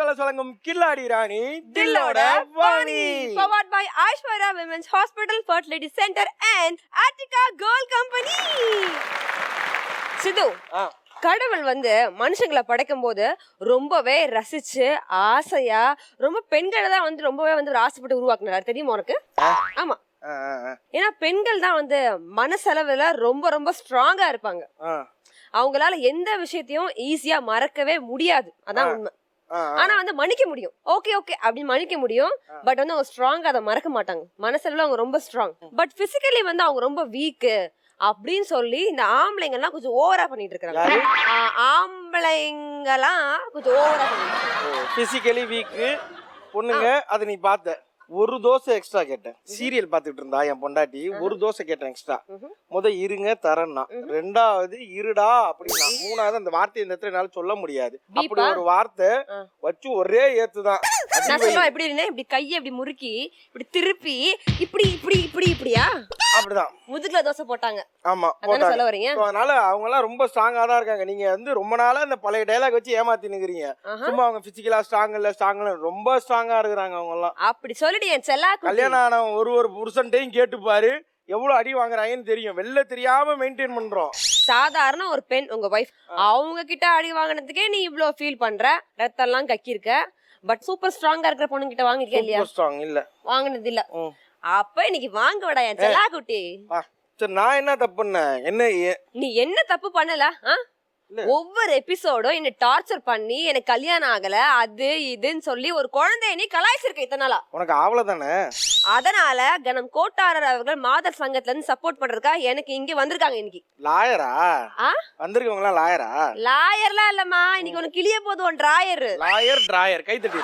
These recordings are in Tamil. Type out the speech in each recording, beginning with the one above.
கலர்ஸ் வழங்கும் கில்லாடி ராணி தில்லோட Vani. Powered by Aishwarya Women's Hospital, Fertility Center and Attica Girl Company. சிது, கடவுள் மனுஷங்களை படைக்கும் போது ரொம்பவே ரசிச்சு ஆசையா ரொம்ப பெண்களை தான் ரொம்பவே ஆசைப்பட்டு உருவாக்குனாரு, தெரியுமா உனக்கு? ஆமா, ஏன்னா பெண்கள் தான் மனசளவுல ரொம்ப ரொம்ப ஸ்ட்ராங்கா இருப்பாங்க. அவங்களால எந்த விஷயத்தையும் ஈஸியா மறக்கவே முடியாது, அதான் உண்மை. ஆனா மன்னிக்க முடியும், ஓகே ஓகே அப்படின்னு மன்னிக்க முடியும். பட் அவங்க ஸ்ட்ராங்கா அதை மறக்க மாட்டாங்க. மனசளவுல அவங்க ரொம்ப ஸ்ட்ராங், பட் பிசிக்கலி அவங்க ரொம்ப வீக் அப்படின்னு சொல்லி இந்த ஆம்பளைங்க எல்லாம் கொஞ்சம் ஓவரா பண்ணிட்டு இருக்காங்க. ஆம்பளைங்க எல்லாம் கொஞ்சம் ஓவரா பண்ணிட்டு பிசிக்கலி வீக் பொண்ணுங்க. அது நீ பார்த்த ஒரு தோசை எக்ஸ்ட்ரா கேட்டேன். சீரியல் பாத்துட்டு இருந்தா என் பொண்டாட்டி, ஒரு தோசை கேட்டேன் எக்ஸ்ட்ரா. இருங்க தரேன்னா, ரெண்டாவது இருடா அப்படின்னா, மூணாவது அந்த வார்த்தை இந்த இடத்துல என்னால சொல்ல முடியாது. அப்படி ஒரு வார்த்தை வச்சு ஒரே ஏத்துதான். இப்படி கையை இப்படி முறுக்கி இப்படி திருப்பி இப்படி இப்படி இப்படி இப்படியா அப்படிதான் முதுகுல தோசை போட்டாங்க. ஆமா, சொல்ல வரீங்க. அதனால அவங்க எல்லாம் ரொம்ப ஸ்ட்ராங்கா தான் இருக்காங்க. நீங்க ரொம்ப நாளா இந்த பழைய டைலாக் வச்சு ஏமாத்தி நிக்கிறீங்க. சும்மா அவங்க பிசிக்கலா ஸ்ட்ராங் இல்ல ரொம்ப ஸ்ட்ராங்கா இருக்கிறாங்க அவங்க எல்லாம். அப்படி சொல்லிட்டு என் செல்லா கல்யாணம் ஆன ஒரு புருஷன்ட்டையும் கேட்டு பாரு, எவ்வளவு அடி வாங்குறாங்கன்னு தெரியும். வெளில தெரியாம மெயின்டைன் பண்றோம். சாதாரண ஒரு பெண் உங்க வைஃப், அவங்க கிட்ட அடி வாங்கினதுக்கே நீ இவ்வளவு ஃபீல் பண்ற, ரத்தம் எல்லாம் கக்கிருக்க. பட் சூப்பர் ஸ்ட்ராங்கா இருக்கிற பொண்ணு கிட்ட வாங்கிருக்கே இல்லையா? ஸ்ட்ராங் இல்ல, வாங்கினது இல்ல. அப்ப இன்னைக்கு வாங்க விடா என் செல்லா குட்டி. சரி, நான் என்ன தப்பு பண்ணேன்? நீ என்ன தப்பு பண்ணல? ஒவ்வொரு எபிசோடும் என்ன டார்ச்சர் பண்ணி எனக்கு கல்யாணம் ஆகல அது இதுன்னு சொல்லி ஒரு குழந்தைய நீ கலாய்ச்சிருக்க இத்தனை நாளா. உனக்கு அவ்வளவுதானே? அதனால கணம் கோட்டாரர் அவர்கள் மாதர் சங்கத்துல இருந்து சப்போர்ட் பண்றதுக்கா எனக்கு இங்க வந்திருக்காங்க. இன்னைக்கு லாயரா வந்திருக்கவங்களா? லாயரா? லாயர்லாம் இல்லம்மா, இன்னைக்கு உனக்கு கிளிய போதும் டிராயர். லாயர் டிராயர் கை தட்டி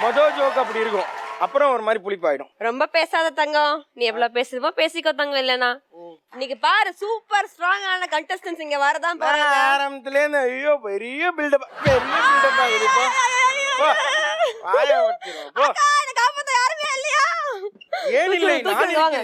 மொதோ ஜோக் அப்படி இருக்கும், அப்புறம் ஒரு மாதிரி புளிப்பாயிடும். ரொம்ப பேசாத தங்கம், நீ எவ்வளவு பேசுறதோ பேசிக்கோ தங்கம். இல்லனா இன்னைக்கு பாரு சூப்பர் ஸ்ட்ராங்கான கண்டஸ்டன்ட்ஸ் இங்க வரதான் போறாங்க. ஆரம்பத்துல இருந்து ஐயோ பெரிய பில்டப் ஆகுது. வாய ஓட்டிரோ போ. அக்கா காப்பத யாருமே இல்லையா? ஏன் இல்லை? நான் வாங்க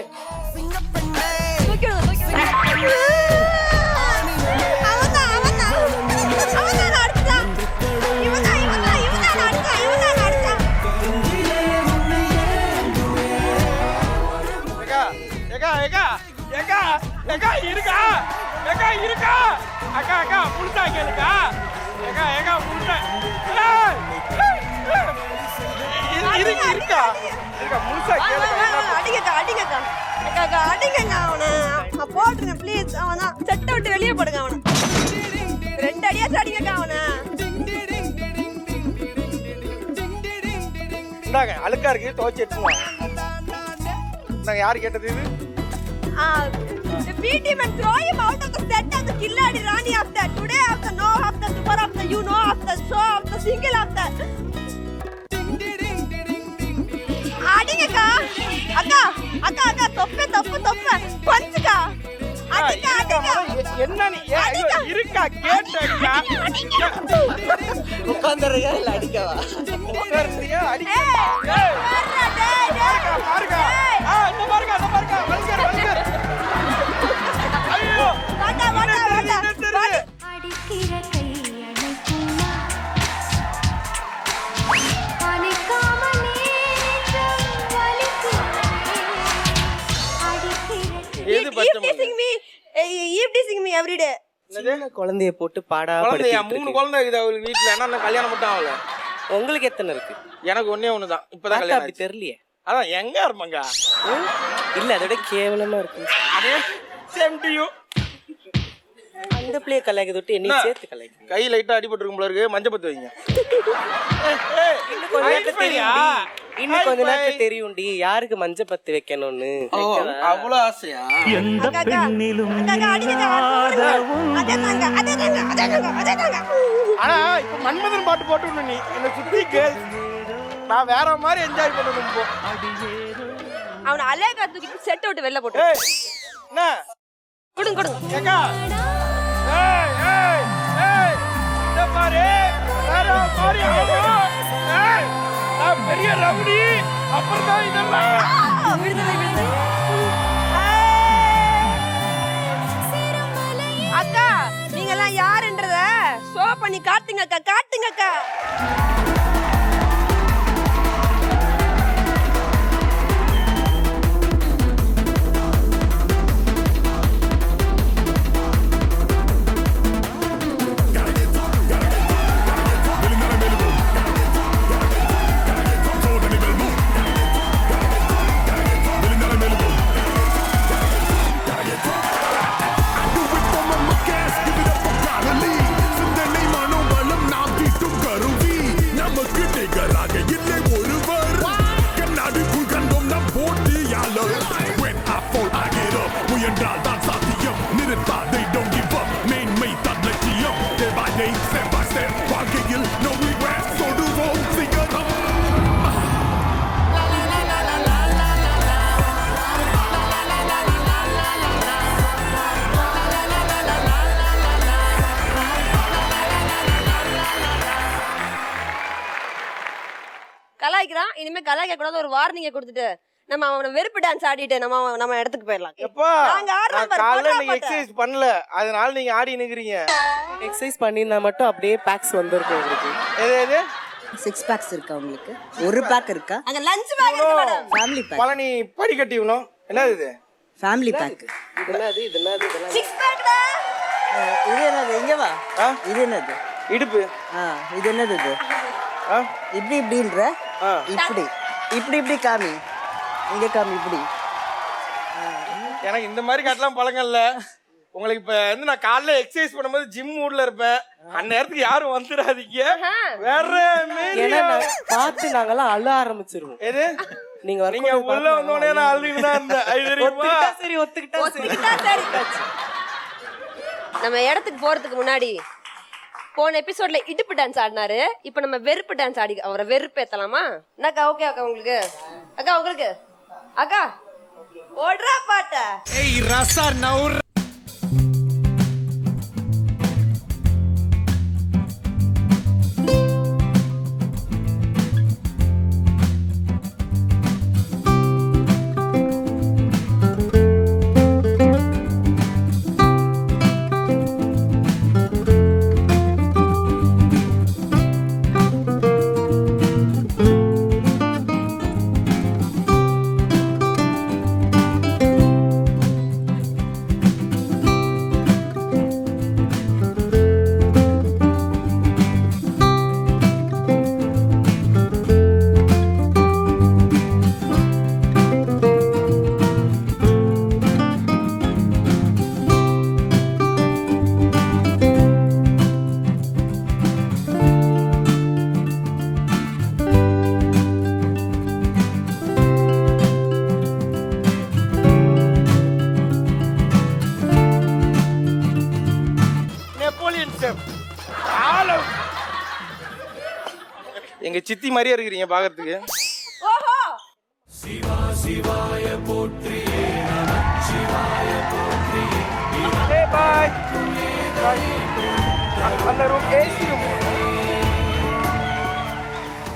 இருக்கா அக்கா அக்கா புடிச்சா கேளுக்கா. ஏகா ஏகா புடிச்சா இருக்கா இருக்கா முழுசா கேளுக்கா. அடிங்கக்கா அடிங்கக்கா அக்கா அடிங்கங்க அவனை. போட்டுருங்க ப்ளீஸ். அவனா செட்டை விட்டு வெளியே போடுங்க அவனை. 2 அடியாச்சும் அடிங்கக்கா அவனை. இந்தாங்க அழுக்கா இருக்கு, துவைச்சு எடுத்துவாங்க. இந்தாங்க யாரு கேட்டது இது? The PT man throw him out of the set of the Killadi Rani of that. Today of the no of the super of the you know of the show of the single of that. Adingaka akka akka akka toppe toppe toppe panchka adika adika enna ni irukka kettakka ukandariya illa adikava ukandariya adika paruga inda paruga valgar ஐயோ வாடா வாடா வாடா அடிக்கிற கை அணைக்குமா அணைக்காமலே வலிக்குமே அடிக்கிற ஏது பச்சை ஈவ்டிசிங் மீ எவ்ரி டே. சின்ன குழந்தைய போட்டு பாடா படுத்திட்டு 3 குழந்தை இருக்குது அவளுக்கு வீட்ல. என்ன கல்யாணம் மட்டும் ஆகல? உங்களுக்கு எத்தனை இருக்கு? எனக்கு ஒண்ணே ஒண்ணுதான். இப்பதான் கல்யாணம். அப்படி தெரியலையே. அதான் எங்க இருப்பாங்க? இல்ல அதோட கேவலமா இருக்கு. அதே சேம் டு யூ. அந்த பிளே கலாய்க்க தொட்டு என்ன சேர்த்து கலாய்க்க. கை லைட்டா அடிபட்டு இருக்கும் போல இருக்கு, மஞ்சள் பத்து வைங்க. இன்னும் கொஞ்ச நேரத்துல தெரியும். இன்னும் கொஞ்ச நேரத்துல தெரியும்டி யாருக்கு மஞ்சள் பத்து வைக்கணும்னு. அவ்வளவு ஆசையா? எந்த பெண்ணிலும் ஆனா இப்ப மன்மதன் பாட்டு போட்டு நீ என்ன சுத்தி கேர்ள்ஸ் நான் வேற மாதிரி என்ஜாய் பண்ணணும். போ அவன அலேகா தூக்கி செட் விட்டு வெளில போட்டு என்ன குடுங்க குடுங்க. ஏக்கா ஏய் ஏய் ஏய் இந்த பாரு வேற மாதிரி ஆமா. ஏய் நான் பெரிய ரவுடி அப்புறம் தான் இதெல்லாம் விடுதலை விடுதலை. அக்கா நீங்க எல்லாம் யாருன்றத ஷோ பண்ணி காட்டுங்க அக்கா, காட்டுங்க. அடிங்க அக்கா. கலாய்க்கிறான், இனிமே கலாய்க்க கூடாது ஒரு வார்னிங்க கொடுத்துட்டு நம்ம அவன வெறுப்பு டான்ஸ் ஆடிட்டு நம்ம இடத்துக்கு போயிடலாம். எப்பா நாங்க ஆடுறோம் பாரு, காலைல போடுறா நீங்க பாட்ட. எக்ஸசைஸ் பண்ணல, அதனால நீங்க ஆடி நிக்கிறீங்க. எக்ஸசைஸ் பண்ணினா மட்டும் அப்படியே பேக்ஸ் வந்திருக்கும் உங்களுக்கு. எது எது 6 பேக்ஸ் இருக்கா உங்களுக்கு? ஒரு பேக் இருக்கா? அங்க லஞ்ச் பேக் இருக்கு மேடம். Family pack. பழனி படிக்கட்டி இவனும் என்னது இது? Family pack. இது என்னது இதெல்லாம் 6 பேக்டா. இது என்னது? இங்க வா. ஆ? இது என்னது? இடுப்பு. இது என்னது இது? ஆ? இப்படி இப்படின்ற ஆ. இப்படி இப்படி இப்படி காமி. இங்க காமி இப்படி. எனக்கு இந்த மாதிரி காட்டலாம் பழக்கம் இல்ல. உங்களுக்கு இப்ப வந்து நான் காலைல எக்ஸசைஸ் பண்ணும்போது ஜிம் மூட்ல இருப்பேன். அந்த நேரத்துக்கு யாரும் வந்துடாதீங்க. வேற ஏன்னா பார்த்து நாங்கெல்லாம் அழ ஆரம்பிச்சிருவோம். எது நீங்க நீங்க உள்ள வந்தோடனே நான் அழுதுட்டு தான் இருந்தேன். அது தெரியுமா? சரி ஒத்துக்கிட்டா சரி. நம்ம இடத்துக்கு போறதுக்கு முன்னாடி போன எபிசோட்ல இடுப்பு டான்ஸ் ஆடினாரு. இப்ப நம்ம வெறுப்பு டான்ஸ் ஆடி அவரை வெறுப்பு ஏத்தலாமா? என்னக்கா ஓகே அக்கா உங்களுக்கு? அக்கா உங்களுக்கு? அக்கா ஓடுறா பாட்ட. ஏய் ரசா நவுர் எங்க சித்தி மாதிரியே இருக்கிறீங்க பாக்கிறதுக்கு. ஓஹோ பாய். அந்த ரூம் ஏசி ரூம்.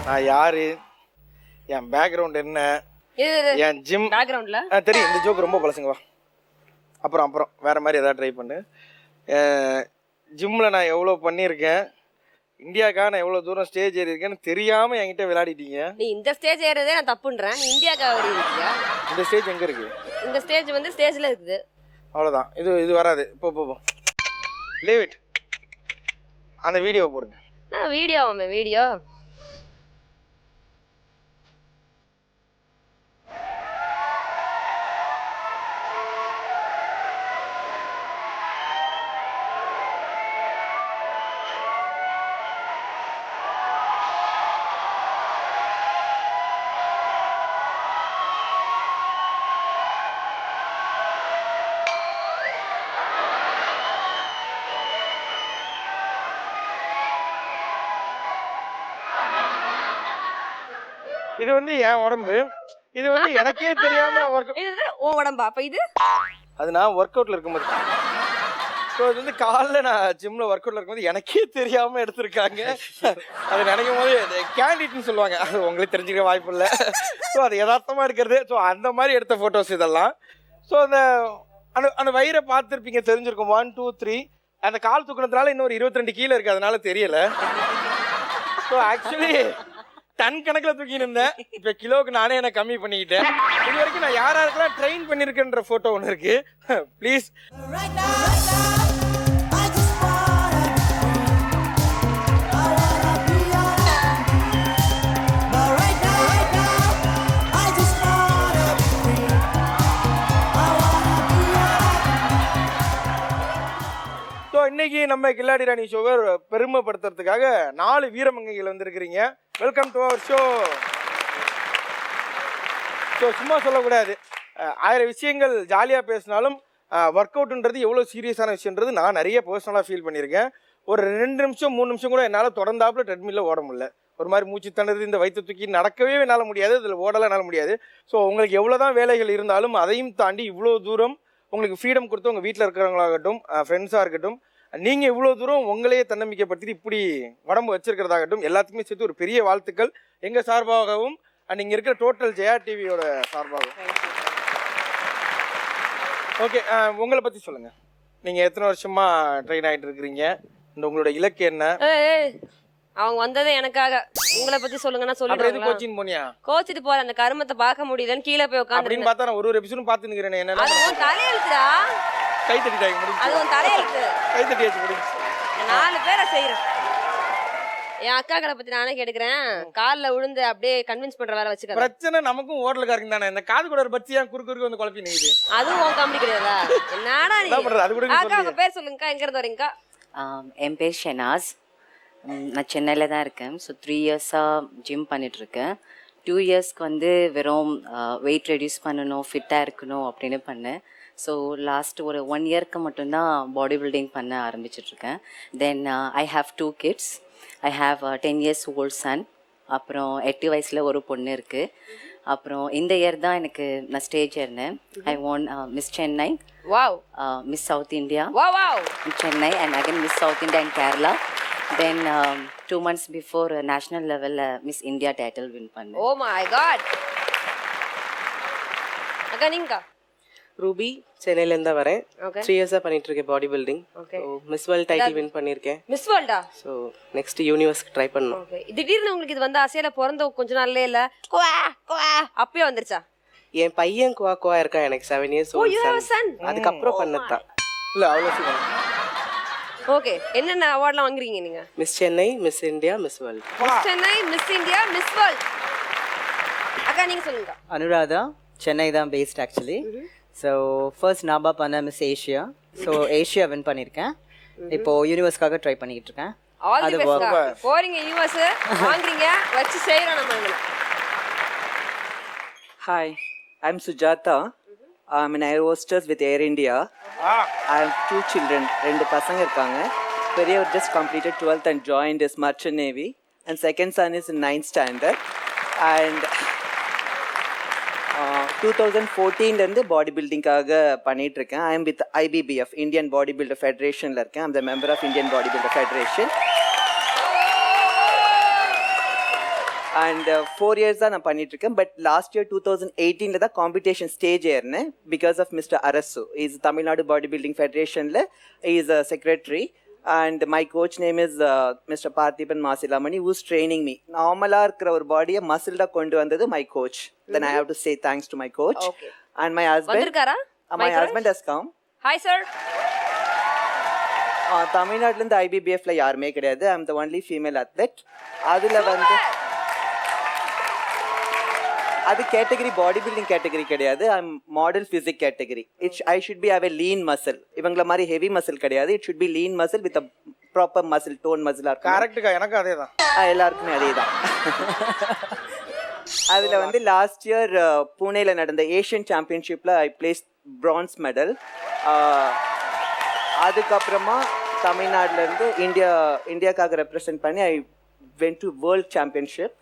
நான் யாரு, என் பேக்ரவுண்ட் என்ன, என் ஜிம் பேக்ரவுண்ட்ல தெரியும். இந்த ஜோக் ரொம்ப பழசுங்க. வா அப்புறம் வேற மாதிரி ஏதாவது ட்ரை பண்ணு. ஜிம்ல நான் எவ்வளோ பண்ணியிருக்கேன், இந்தியாக்காக நான் எவ்வளோ தூரம் ஸ்டேஜ் ஏறி இருக்கேன்னு தெரியாம என்கிட்ட விளையாடிட்டீங்க. நீ இந்த ஸ்டேஜ் ஏறதே நான் தப்புன்றேன். நீ இந்தியாக்காக வரி இருக்கியா? இந்த ஸ்டேஜ் எங்க இருக்கு? இந்த ஸ்டேஜ் வந்து ஸ்டேஜ்ல இருக்குது. அவ்வளோதான். இது வராது. போ லீவ் இட். அந்த வீடியோ போடுங்க. வீடியோ இது வந்து என் உடம்பு. இது வந்து எனக்கே தெரியாம இது உன் உடம்பா? அப்ப இது அது நான் ஒர்க் அவுட்ல இருக்கும்போது. ஸோ இது வந்து காலைல நான் ஜிம்ல ஒர்க் அவுட்ல இருக்கும்போது எனக்கே தெரியாம எடுத்திருக்காங்க. அதை நினைக்கும் போது கேண்டிட்னு சொல்லுவாங்க, அது உங்களுக்கு தெரிஞ்சுக்க வாய்ப்பு இல்லை. ஸோ அது யதார்த்தமா எடுக்கிறது. ஸோ அந்த மாதிரி எடுத்த போட்டோஸ் இதெல்லாம். ஸோ அந்த அந்த வயிறை பார்த்துருப்பீங்க, தெரிஞ்சிருக்கும். 1 2 3 அந்த கால் தூக்குனதுனால இன்னும் ஒரு 22 கீழே இருக்கு, அதனால தெரியல. ஸோ ஆக்சுவலி டன் கணக்கில் தூக்கின்னு இருந்தேன். இப்போ கிலோவுக்கு நானே என்ன கம்மி பண்ணிக்கிட்டேன். இது வரைக்கும் நான் யாருக்கெல்லாம் ட்ரெயின் பண்ணியிருக்கேன்ற ஃபோட்டோ ஒன்று இருக்கு. ப்ளீஸ். இன்னைக்கு நம்ம கில்லாடி ராணி ஷோவை பெருமைப்படுத்துறதுக்காக 4 வீரமங்கைகள் வந்திருக்கிறீங்க. Welcome to our show. So சும்மா சொல்லக்கூடாது, 1000 விஷயங்கள் ஜாலியாக பேசினாலும் ஒர்க் அவுட்ன்றது எவ்வளோ சீரியஸான விஷயன்றது நான் நிறைய பர்சனலாக ஃபீல் பண்ணியிருக்கேன். ஒரு 2 நிமிஷம் 3 நிமிஷம் கூட என்னால் தொடர்ந்தாப்புல ட்ரெட்மில்ல ஓட முடியல. ஒரு மாதிரி மூச்சு தண்ணது, இந்த வயிற்று தூக்கி நடக்கவே என்னால் முடியாது, இதில் ஓடலாம் என்னால் முடியாது. ஸோ உங்களுக்கு எவ்வளோ தான் வேலைகள் இருந்தாலும் அதையும் தாண்டி இவ்வளோ தூரம் உங்களுக்கு ஃப்ரீடம் கொடுத்து உங்கள் வீட்டில் இருக்கிறவங்களாகட்டும், ஃப்ரெண்ட்ஸாக இருக்கட்டும், நீங்கள் இவ்வளோ தூரம் உங்களையே தன்னம்பிக்கைப்படுத்திட்டு இப்படி உடம்பு வச்சிருக்கிறதாகட்டும், எல்லாத்துக்குமே சேர்த்து ஒரு பெரிய வாழ்த்துக்கள் எங்கள் சார்பாகவும் அண்ட் இங்கே இருக்கிற டோட்டல் ஜெயா டிவியோட சார்பாகவும். ஓகே, உங்களை பற்றி சொல்லுங்கள். நீங்கள் எத்தனை வருஷமாக ட்ரெயின் ஆகிட்டு இருக்கிறீங்க? இந்த உங்களோட இலக்கு என்ன? அவங்க வந்ததே எனக்காக. உங்களை பத்தி சொல்லுங்கன்னா சொல்லுங்க. கோச்சிங் போனியா? கோச்சிட்டு போற அந்த கருமத்தை பார்க்க முடியலன்னு கீழே போய் உட்கார்ந்து அப்படின்னு பார்த்தா நான் ஒரு எபிசோடும் பார்த்து நிக்கிறேன். என்ன அது உன் தலையெழுத்துடா. கை தட்டிட்டாங்க, முடிஞ்சு. அது உன் தலையெழுத்து. கை தட்டியாச்சு, முடிஞ்சு. 4 பேரை செய்யறேன். என் அக்காக்களை பத்தி நானே கேட்டுக்கிறேன். கால்ல விழுந்து அப்படியே கன்வின்ஸ் பண்ற வேலை வச்சுக்க. பிரச்சனை நமக்கும் ஓட்டலுக்காரங்க தானே. இந்த காது கூட ஒரு பச்சியா குறுக்கு வந்து குழப்பி நிக்குது. அதுவும் உன் காமெடி கிடையாதா? என்னடா நீ? அது கூட அக்கா உங்க பேர் சொல்லுங்கக்கா. எங்க இருந்து வரீங்கக்கா? என் பேர் ஷெனாஸ். நான் சென்னையில் தான் இருக்கேன். ஸோ 3 இயர்ஸாக ஜிம் பண்ணிகிட்ருக்கேன். 2 இயர்ஸ்க்கு வந்து வெறும் வெயிட் ரெடியூஸ் பண்ணணும், ஃபிட்டாக இருக்கணும் அப்படின்னு பண்ணேன். ஸோ லாஸ்ட் ஒரு 1 இயர்க்கு மட்டும்தான் பாடி பில்டிங் பண்ண ஆரம்பிச்சிட்ருக்கேன். Then I have 2 kids. I have 10 years old son. அப்புறம் 8 வயசில் ஒரு பொண்ணு இருக்குது. அப்புறம் இந்த இயர் தான் எனக்கு நான் ஸ்டேஜ் ஏறினேன். I won miss Chennai, miss south India Chennai, and again miss south India and Kerala. Then 2 months before national level Miss India title win பண்ணேன். Oh my god. அக்கா நீங்கக்கா? ரூபி, சென்னையில இருந்து வரேன். 3 இயர்ஸா பண்ணிட்டு இருக்கேன் body building. Miss world title win பண்ணிருக்கேன். மிஸ் வேர்ல்டா? சோ நெக்ஸ்ட் யூனிவர்ஸ்க்கு ட்ரை பண்ணனும். ஓகே. திடீர்னு உங்களுக்கு இது வந்து ஆசையில பிறந்த கொஞ்ச நாள்ல இல்ல குவா குவா அப்பவே வந்துருச்சா? என் பையன் குவா குவா இருக்கா, எனக்கு 7 years old son. அதுக்கு அப்புறம் பண்ணதா இல்ல அவ்வளவு. ஓகே. என்னென்ன அவார்ட்லாம் வாங்குறீங்க நீங்க? Miss Chennai, miss India, miss world. Miss Chennai, miss India, miss world. அக்கா நீங்க சொல்லுங்க. அனுராதா, சென்னை தான் பேஸ்ட் ஆக்சுவலி. ஸோ ஃபர்ஸ்ட் நாபா பண்ண miss Asia. So Asia win பண்ணியிருக்கேன். இப்போ யூனிவர்ஸ்க்காக ட்ரை பண்ணிக்கிட்டு இருக்கேன். All the best. போறீங்க யூனிவர்ஸ், வாங்குறீங்க, வச்சு செய்றோம் நம்ம இங்க. Hi, I'm Sujata. I'm an air hostess with Air India. I have 2 children. 2 பசங்க இருக்காங்க. பெரியவர் just completed 12th and joined his merchant navy, and second son is in 9th standard. And 2014 ல இருந்து பாடி பில்டிங்காக பண்ணிட்டு இருக்கேன். I am with IBBF, Indian Bodybuilder Federation ல இருக்கேன். I'm the member of Indian Bodybuilder Federation. And 4 years தான் நான் பண்ணிட்டு இருக்கேன். பட் லாஸ்ட் இயர் 2018 தான் காம்படிஷன் ஸ்டேஜ் ஏறினேன் because of mister Arasu. Is Tamil Nadu body building ஃபெடரேஷனில் is a secretary. And my coach name is mister Parthiban Masilamani, who's training me. நார்மலாக இருக்கிற ஒரு பாடியை மசில்டாக கொண்டு வந்தது my coach. Then I have to say thanks to my coach. And my husband has come. Hi sir. தமிழ்நாட்டிலேருந்து ஐபிபிஎஃப்ல யாருமே கிடையாது. I am the only female athlete. அதில் வந்து அது கேட்டகரி பாடி பில்டிங் கேட்டகரி கிடையாது. I model physique category. I should be have a lean muscle. இவங்கள மாதிரி ஹெவி மசில் கிடையாது. It should be lean muscle with a proper muscle tone மசிலாக இருக்கும். கரெக்டுக்கா, எனக்கு அதே தான். எல்லாருக்குமே அதே தான். அதில் வந்து லாஸ்ட் இயர் பூனேல நடந்த ஏஷியன் சாம்பியன்ஷிப்பில் ஐ பிளேஸ் பிரான்ஸ் மெடல். அதுக்கப்புறமா தமிழ்நாட்டிலேருந்து இந்தியாக்காக ரெப்ரசன்ட் பண்ணி I went to world championship.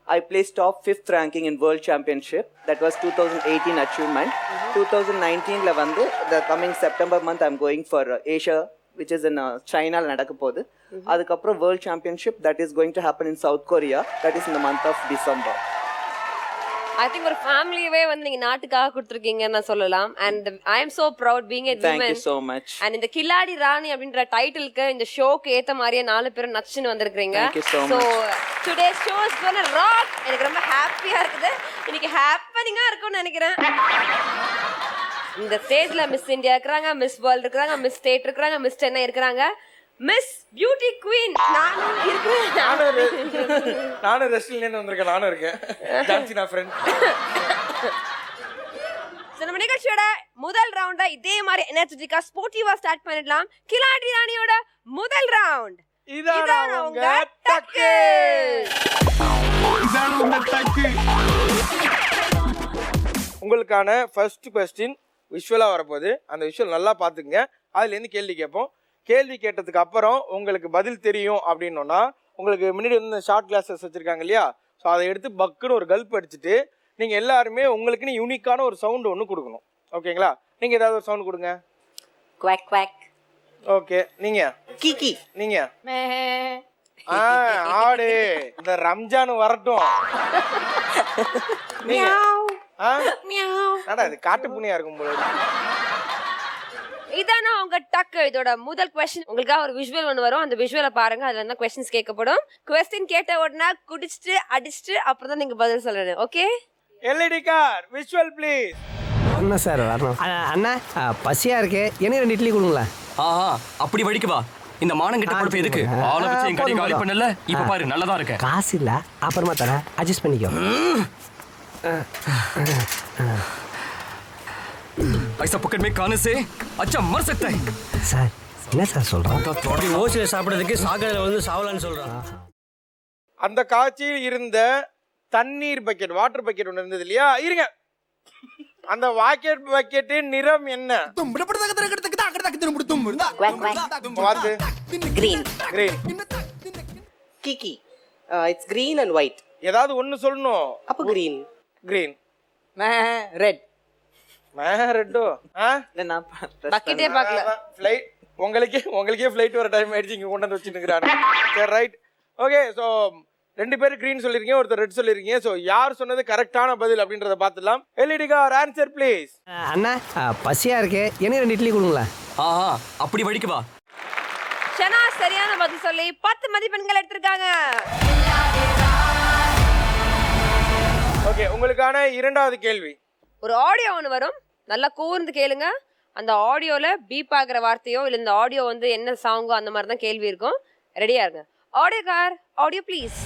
I placed top 5th ranking in World Championship. That was 2018 achievement. 2019 la vandu the coming September month I'm going for Asia, which is in China la nadakka podu. Adukapra World Championship that is going to happen in South Korea. That is in the month of December. I think ஒரு ஃபேமிலியவே வந்து நீங்க நாட்டுக்காக கொடுத்துருக்கீங்கன்னு நான் சொல்லலாம். And I am so proud being a woman. Thank you so much. And இந்த கில்லாடி ராணி அப்படின்ற டைட்டிலுக்கு இந்த ஷோக்கு ஏத்த மாதிரியே 4 பேரும் நச்சுன்னு வந்திருக்கீங்க. Thank you so much. Today's show is gonna rock. எனக்கு ரொம்ப ஹாப்பியா இருக்குது. இன்னைக்கு ஹாப்பனிங்கா இருக்கும்னு நினைக்கிறேன். இந்த ஸ்டேஜ்ல மிஸ் இந்தியா இருக்காங்க, மிஸ் வேர்ல்ட் இருக்காங்க, மிஸ் ஸ்டேட் இருக்காங்க, மிஸ் சென்னை இருக்காங்க, மிஸ் பியூட்டி குவீன் நானும் இருக்கேன். நானும் ரெஸ்ட்ல வந்திருக்கேன். நானும் இருக்கேன். John Cena friend. நம்ம நிகழ்ச்சியோட முதல் ரவுண்டா இதே மாதிரி எனர்ஜெட்டிக்கா ஸ்போர்ட்டிவா ஸ்டார்ட் பண்ணிடலாம். கிலாடி ராணியோட முதல் ரவுண்ட். இதான் உங்க டக்கு. உங்களுக்கான ஃபர்ஸ்ட் கொஸ்டின் விஷுவலா வரப்போகுது. அந்த விஷுவல் நல்லா பாத்துக்கங்க. அதுல இருந்து கேள்வி கேட்போம். கேள்வி கேட்டதுக்கு அப்புறம் உங்களுக்கு பதில் தெரியும் அப்படின்னோன்னா உங்களுக்கு முன்னாடி வந்து ஷார்ட் கிளாஸஸ் வச்சிருக்காங்க இல்லையா, ஸோ அதை எடுத்து பக்குன்னு ஒரு கல்ப் அடிச்சுட்டு நீங்கள் எல்லாருமே உங்களுக்குன்னு யூனிக்கான ஒரு சவுண்டு ஒன்று கொடுக்கணும். ஓகேங்களா? நீங்கள் ஏதாவது ஒரு சவுண்ட் கொடுங்க. Quack quack. ஓகே. நீங்கள் கிக்கி. நீங்கள் ஆடு. இந்த ரம்ஜான் வரட்டும். நீங்க இது காட்டு புனியா இருக்கும் போல. இதானா உங்க டக்கு. இதோட முதல் கொஸ்டின் உங்களுக்காக ஒரு விஷுவல் ஒன்று வரும். அந்த விஷுவலை பாருங்க. அதுல என்ன கொஸ்டின்ஸ் கேட்கப்படும். கொஸ்டின் கேட்ட உடனே குடிச்சிட்டு அடிச்சுட்டு அப்புறம் தான் நீங்க பதில் சொல்லணும். Okay? LED car visual please. என்ன சார் வரணும் அண்ணா? பசியா இருக்கு, எனக்கு 2 இட்லி கொடுங்களேன். ஆஹா, அப்படி வடிக்கவா? இந்த மானங்கிட்ட பொறுப்பு எதுக்கு? ஆளை வச்சு என் கடை காலி பண்ணல. இப்ப பாரு நல்லதா இருக்க. காசு இல்ல, அப்புறமா தரேன், அட்ஜஸ்ட் பண்ணிக்கோ. ऐसा पकड़ में खाने से अच्छा मर सकता है. சார் என்ன சார் சொல்றான்? ஓசில சாப்பிடுறதுக்கு சாகல வந்து சாவலான்னு சொல்றான். அந்த காட்சியில் இருந்த தண்ணீர் பக்கெட், வாட்டர் பக்கெட் ஒன்று இருந்தது இல்லையா? இருங்க. அந்த வாக்கெட் பக்கெட்டின் நிறம் என்ன? Green. Green. Kiki. It's green and white. ஏதாவது ஒன்று சொல்லணும். அப்போ green. கிரீன். ரெட். ரெட்டோ? பக்கெட்டே பார்க்கல. ஃப்ளைட் உங்களுக்கே ஃப்ளைட் வர டைம் ஆயிடுச்சு. இங்கே கொண்டு வந்து வச்சுருக்கிறாரு. சரி, ரைட். ஓகே. ஸோ 2 பேர் கிரீன் சொல்லிருக்கீங்க, ஒருத்தர் ரெட் சொல்லிருக்கீங்க. ஸோ யார் சொன்னது கரெக்டான பதில் அப்படின்றத பார்த்துலாம். LED car answer please. அண்ணா பசியா இருக்கு, எனக்கு 2 இட்லி கொடுங்களேன். ஆஹா, அப்படி வடிக்கவா? ஷனா சரியான பதில் சொல்லி 10 மதிப்பெண்கள் எடுத்திருக்காங்க. ஓகே, உங்களுக்கான இரண்டாவது கேள்வி. ஒரு ஆடியோ ஒன்று வரும். நல்லா கூர்ந்து கேளுங்க. அந்த ஆடியோல பீப் ஆகிற வார்த்தையோ இல்லை இந்த ஆடியோ வந்து என்ன சாங்கோ அந்த மாதிரி தான் கேள்வி இருக்கும். ரெடியா இருங்க. Audio car, audio please.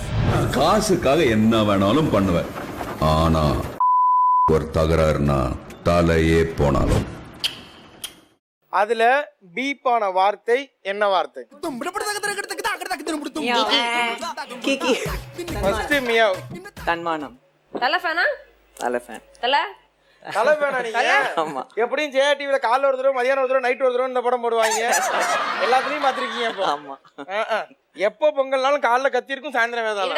காசுக்காக என்ன வேணாலும் பண்ணுவேன், ஆனா ஒரு தகராறுனா தலையே போனாலும். அதுல பீப்பான வார்த்தை என்ன வார்த்தை? கிக்கி. First meow. தன்மானம். தலை ஃபேனா? தலை ஃபேன். தலை வேணா நீங்க? ஆமா. எப்படியும் ஜெயா டிவில காலைல ஒரு தடவை, மதியானம் ஒரு தடவை, நைட் ஒரு தடவை இந்த படம் போடுவாங்க. எல்லாத்துலயும் பாத்திருக்கீங்க. இப்போ ஆமா. எப்போ பொங்கல்னாலும் காலைல கத்தி இருக்கும், சாயந்தரம் வேதாளம்.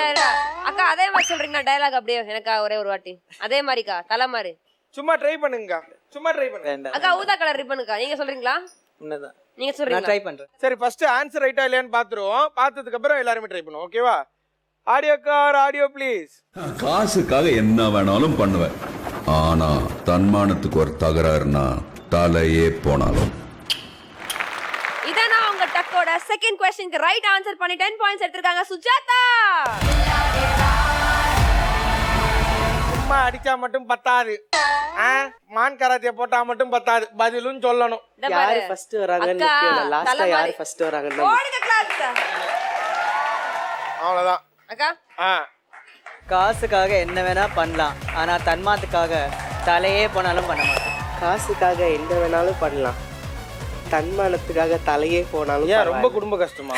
அக்கா அதே மாதிரி சொல்றீங்களா டயலாக்? அப்படியே எனக்கா ஒரே ஒரு வாட்டி அதே மாதிரிக்கா தலை மாதிரி. சும்மா ட்ரை பண்ணுங்க. சும்மா ட்ரை பண்ணுங்க. அக்கா ஊதா கலர் ரிப்பனுக்கா நீங்க சொல்றீங்களா? உன்னதான். நீங்க நான் சொல்றீங்களா? ட்ரை பண்றேன். சரி, ஃபர்ஸ்ட் ஆன்சர் ரைட்டா இல்லையான்னு பாத்துருவோம். பார்த்ததுக்கு அப்புறம் எல்லாருமே ட்ரை பண்ணுவோம். ஓகேவா? Audio car, audio please. காசுக்காக என்ன வேணாலும் பண்ணுவேன், ஆனா தன்மானத்துக்கு ஒரு தகராறுனா தலையே போனாலும். இதானா உங்க டக்கோட செகண்ட் क्वेश्चनக்கு ரைட் ஆன்சர் பண்ணி 10 பாயிண்ட்ஸ் எடுத்திருக்காங்க சுஜாதா. சும்மா அடிச்சா மட்டும் பத்தாது, மான் கராத்தே போட்டா மட்டும் பத்தாது, பதிலும் சொல்லணும். யாரு ஃபர்ஸ்ட் வராங்கன்னு முக்கியம் இல்ல, லாஸ்டா யாரு ஃபர்ஸ்ட் வராங்கன்னு. ஓடுங்க கிளாஸ். அவ்வளவுதான். அக்கா காசுக்காக என்ன வேணா பண்ணலாம், ஆனா தன்மானத்துக்காக தலையே போனாலும் பண்ண மாட்டேன். காசுக்காக என்ன வேணாலும் பண்ணலாம், தன்மானத்துக்காக தலையே போனாலும். ஏன் ரொம்ப குடும்ப கஷ்டமா?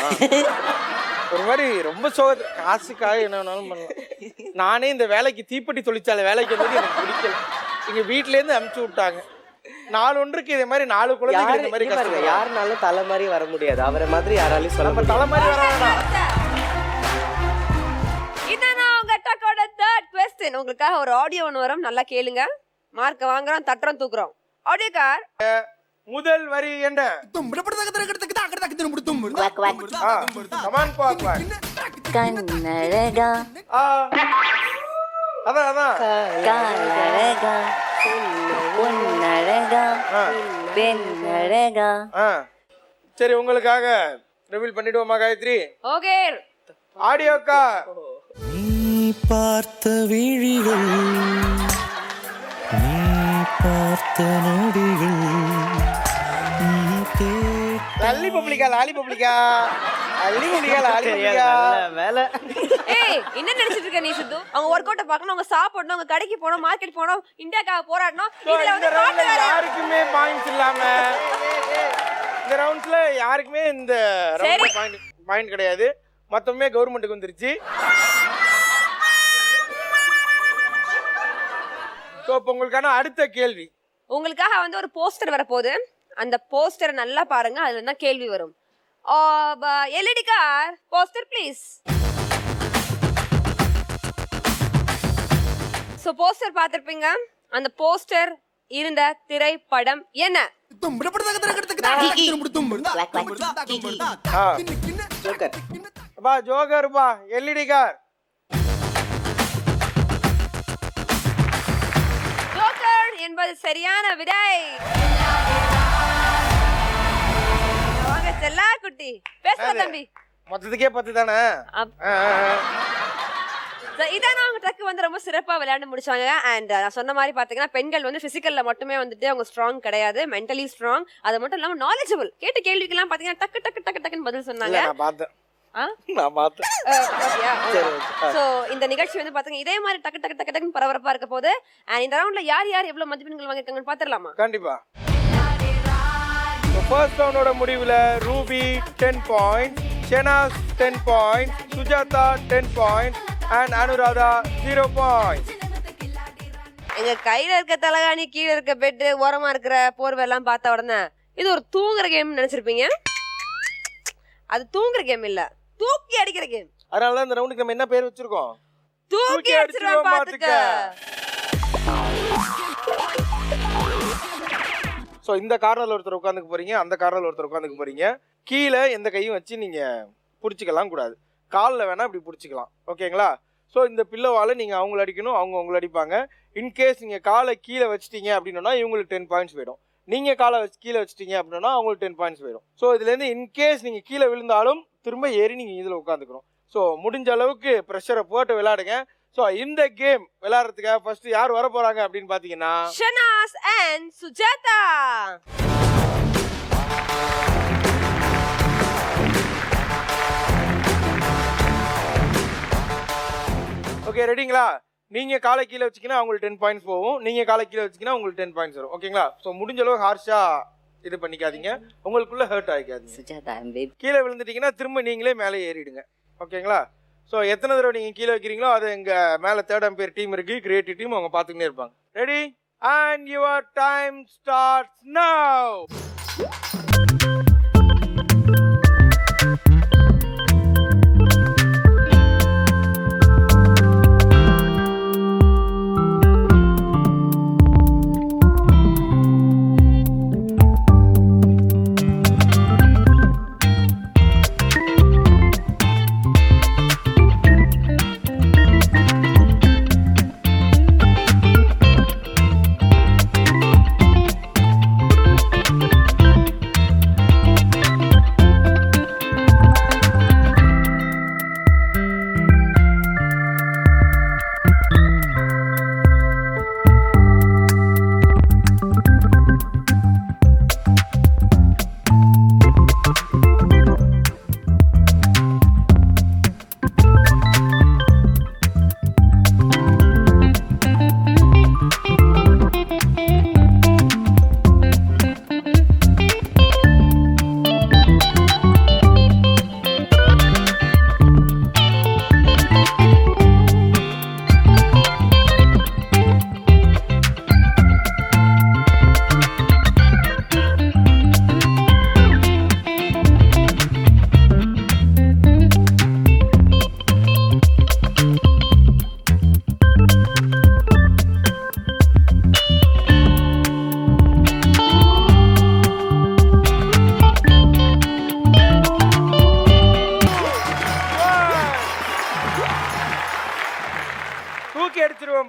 ஒரு மாதிரி ரொம்ப காசுக்காக என்ன வேணாலும் பண்ணலாம். நானே இந்த வேலைக்கு தீப்பெட்டி தொழிற்சாலை வேலைக்கு வந்து எனக்கு பிடிக்கல. எங்க வீட்டுல இருந்து அனுப்பிச்சு விட்டாங்க. 4 ஒன்றுக்கு இதே மாதிரி 4 குழந்தைங்க இந்த மாதிரி கஷ்டம். யாருனாலும் தலை மாதிரி வர முடியாது, அவரை மாதிரி யாராலையும் சொல்ல நம்ம முடியாது. தலை மாதிரி வர வேண்டாம். இதானா உங்க டக்கோட தேர்ட் क्वेश्चन. உங்களுக்காக ஒரு ஆடியோ ஒன்று வரும். நல்லா கேளுங்க. மார்க் வாங்குறோம், தட்டுறோம், தூக்குறோம். Audio car. முதல் வரி என்ன? Come on quack quack. கண்ணழகா அதான் காலழகா பொன்னழகா பெண்ணழகா. சரி, உங்களுக்காக ரிவீல் பண்ணிடுவோமா காயத்ரி? ஓகே. ஆடியோக்கா நீ பார்த்த விழிகள், நீ பார்த்த நொடிகள், நீ கேட்ட லல்லி பப்ளிகா லாலி பப்ளிகா லல்லி பப்ளிகா லாலி பப்ளிகா வேலை ஏய் என்ன நினைச்சிட்டு இருக்க நீ சித்து? அவங்க ஒர்க் அவுட் பார்க்கணும், அவங்க சாப்பிடணும், அவங்க கடைக்கு போகணும், மார்க்கெட் போகணும், இந்தியாக்காக போராடணும். இதுல இந்த வந்து ரவுண்ட்ல பாட்டு வேற. யாருக்குமே பாயிண்ட்ஸ் இல்லாம இந்த ரவுண்ட்ஸ்ல யாருக்குமே இந்த ரவுண்ட் பாயிண்ட் கிடையாது. மொத்தமே கவர்மெண்ட்டுக்கு வந்துருச்சு. ஸோ இப்போ உங்களுக்கான அடுத்த கேள்வி. உங்களுக்காக வந்து ஒரு போஸ்டர் வரப்போகுது. அந்த போஸ்டரை நல்லா பாருங்க, அதுல தான் கேள்வி வரும். LED car poster please. So poster பார்த்துருப்பீங்க. அந்த போஸ்டர் இருந்த திரைப்படம் என்ன? ஜோகர் பா எல்இடி கார். ஜோக்கர் என்பது சரியான விடை. வாங்க செல்லா குட்டி பேசுவா தம்பி. மொத்தத்துக்கே 10 தானே? இதான அவங்க ட்ரக் வந்து ரொம்ப சிறப்பா விளையாண்டு முடிச்சாங்க. அண்ட் நான் சொன்ன மாதிரி பாத்தீங்கன்னா பெண்கள் வந்து பிசிக்கல்ல மட்டுமே வந்துட்டு அவங்க ஸ்ட்ராங் கிடையாது, மென்டலி ஸ்ட்ராங். அது மட்டும் இல்லாம நாலேஜபிள். கேட்ட கேள்விக்கெல்லாம் பாத்தீங்கன்னா டக்கு டக்கு டக்கு டக்குன்னு பதில் சொன்னாங்க. நான் பார்த்தேன். சோ இந்த நிகழ்ச்சி வந்து பாத்தீங்க இதே மாதிரி டக்கு டக்கு டக்கு டக்குன்னு பரபரப்பா இருக்க போது. அண்ட் இந்த ரவுண்ட்ல யார் யார் எவ்வளவு மதிப்பெண்கள் வாங்கிருக்காங்கன்னு பாத்துடலாமா? கண்டிப்பா. ஃபர்ஸ்ட் ரவுண்டோட முடிவுல Ruby 10 points, Shehnaaz 10 points, Sujatha 10 points and Anuradha 0 points. எங்க கையில இருக்க தலகாணி, கீழே இருக்க பெட், ஓரமா இருக்கிற போர்வை எல்லாம் பார்த்த உடனே இது ஒரு தூங்குற கேம் நினைச்சிருப்பீங்க. அது தூங்குற கேம் இல்ல, தூக்கி அடிக்கிற கேம். அதனால தான் இந்த ரவுண்டுக்கு நம்ம என்ன பேர் வச்சிருக்கோம்? தூக்கி அடிச்சிருவோம் பாத்துக்க. சோ இந்த கார்னர்ல ஒருத்தர் உட்காந்துக்க போறீங்க, அந்த கார்னர்ல ஒருத்தர் உட்காந்துக்க போறீங்க. கீழே எந்த கையும் வச்சு நீங்க புடிச்சுக்கலாம் கூடாது. காலில் வேணா இப்படி பிடிச்சிக்கலாம். ஓகேங்களா? ஸோ இந்த பில்லோவால் நீங்கள் அவங்கள அடிக்கணும், அவங்க உங்களை அடிப்பாங்க. இன்கேஸ் நீங்கள் காலை கீழே வச்சிட்டீங்க அப்படின்னா இவங்களுக்கு 10 பாயிண்ட்ஸ் போயிடும். நீங்கள் காலை கீழே வச்சிட்டீங்க அப்படின்னா அவங்களுக்கு 10 பாயிண்ட்ஸ் போயிடும். ஸோ இதுலேருந்து இன்கேஸ் நீங்கள் கீழே விழுந்தாலும் திரும்ப ஏறி நீங்கள் இதில் உட்காந்துக்கணும். ஸோ முடிஞ்ச அளவுக்கு ப்ரெஷரை போட்டு விளையாடுங்க. ஸோ இந்த கேம் விளையாடுறதுக்காக ஃபர்ஸ்ட் யார் வர போறாங்க அப்படின்னு பார்த்தீங்கன்னா ஷெனாஸ் அண்ட் சுஜாதா. ஓகே ரெடிங்களா? நீங்க காலை கீழே வச்சிங்கன்னா உங்களுக்கு 10 பாயிண்ட்ஸ் போகும், நீங்க காலை கீழே வச்சிங்கன்னா உங்களுக்கு 10 பாயிண்ட்ஸ் வரும். ஓகேங்களா? ஸோ முடிஞ்ச அளவு ஹார்ஷா இது பண்ணிக்காதீங்க, உங்களுக்குள்ள ஹர்ட் ஆகிக்காதீங்க. கீழே விழுந்துட்டீங்கன்னா திரும்ப நீங்களே மேலே ஏறிடுங்க. ஓகேங்களா? ஸோ எத்தனை தடவை நீங்கள் கீழே வைக்கிறீங்களோ அது எங்கள் மேலே 3rd அம்பையர் டீம் இருக்கு, கிரியேட்டிவ் டீம், அவங்க பார்த்துக்கிட்டே இருப்பாங்க. Ready and your time starts now.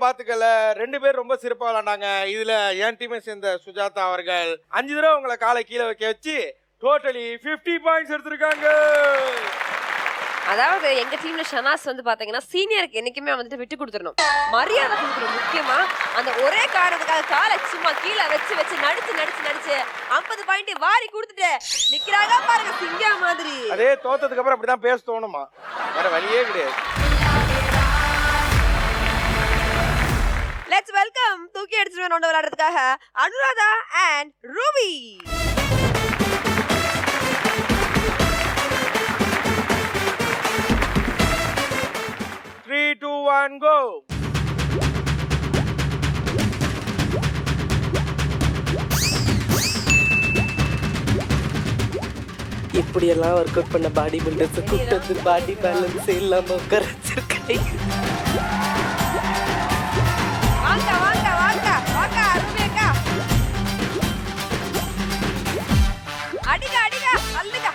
பாத்துக்கல, 2 பேர் ரொம்ப சிறப்பா விளையாண்டாங்க. இதுல என் டீமை சேர்ந்த சுஜாதா அவர்கள் 5 தடவை உங்களை காலை கீழே வைக்க வச்சு டோட்டலி 50 பாயிண்ட்ஸ் எடுத்திருக்காங்க. அதாவது எங்க டீம்ல ஷனாஸ் வந்து பாத்தீங்கன்னா சீனியருக்கு என்னைக்குமே வந்துட்டு விட்டு கொடுத்துடணும், மரியாதை கொடுக்கணும். முக்கியமா அந்த ஒரே காரணத்துக்காக காலை சும்மா கீழே வச்சு வச்சு நடிச்சு 50 பாயிண்ட் வாரி கொடுத்துட்டு நிக்கிறாங்க பாருங்க சிங்கா மாதிரி. அதே தோத்ததுக்கு அப்புறம் அப்படிதான் பேச தோணுமா, வேற வழியே கிடையாது. லெட்ஸ் வெல்கம் தூக்கி அடிச்சிட்டு வந்து விளையாடுறதுக்காக அனுராதா அண்ட் ரூபி. 3, 2, 1 go. இப்படியெல்லாம் ஒர்க் அவுட் பண்ண பாடி பில்டர்ஸ் கூப்பிட்டு பாடி பேலன்ஸ் இல்லாம உட்கார வச்சிருக்கேன். வாங்க வாங்க வாங்க வாங்க ரூபி அக்கா, அடிங்க அடிங்க அல்லுங்க.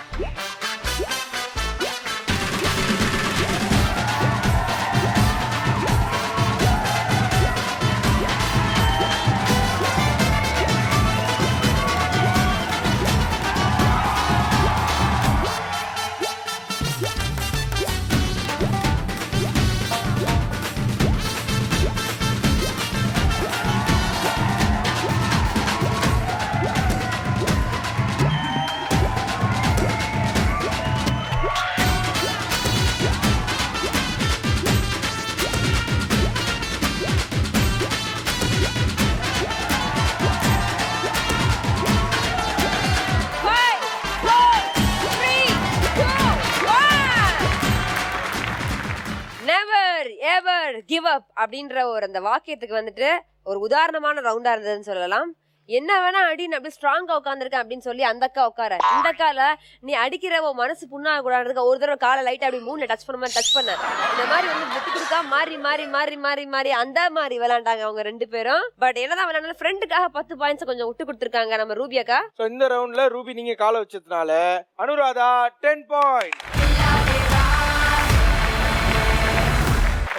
கிவ் அப் அப்படின்ற ஒரு அந்த வாக்கியத்துக்கு வந்துட்டு ஒரு உதாரணமான ரவுண்டா இருந்ததுன்னு சொல்லலாம். என்ன வேணா அடின்னு அப்படி ஸ்ட்ராங்கா உட்காந்துருக்கேன் அப்படின்னு சொல்லி அந்த அக்கா உட்கார, இந்த அக்கால நீ அடிக்கிறவோ மனசு புண்ணாக கூடாதுக்கு ஒரு தடவை காலை லைட்டா அப்படி மூணுல டச் பண்ண இந்த மாதிரி வந்து விட்டு கொடுக்கா மாறி மாறி மாறி மாறி மாறி அந்த மாதிரி விளையாண்டாங்க அவங்க 2 பேரும். பட் என்னதான் விளையாண்டாலும் ஃப்ரெண்டுக்காக 10 பாயிண்ட்ஸ் கொஞ்சம் விட்டு கொடுத்துருக்காங்க நம்ம ரூபி அக்கா. சோ இந்த ரவுண்ட்ல ரூபி நீங்க காலை வச்சதுனால அனுராதா 10 பாயிண்ட்.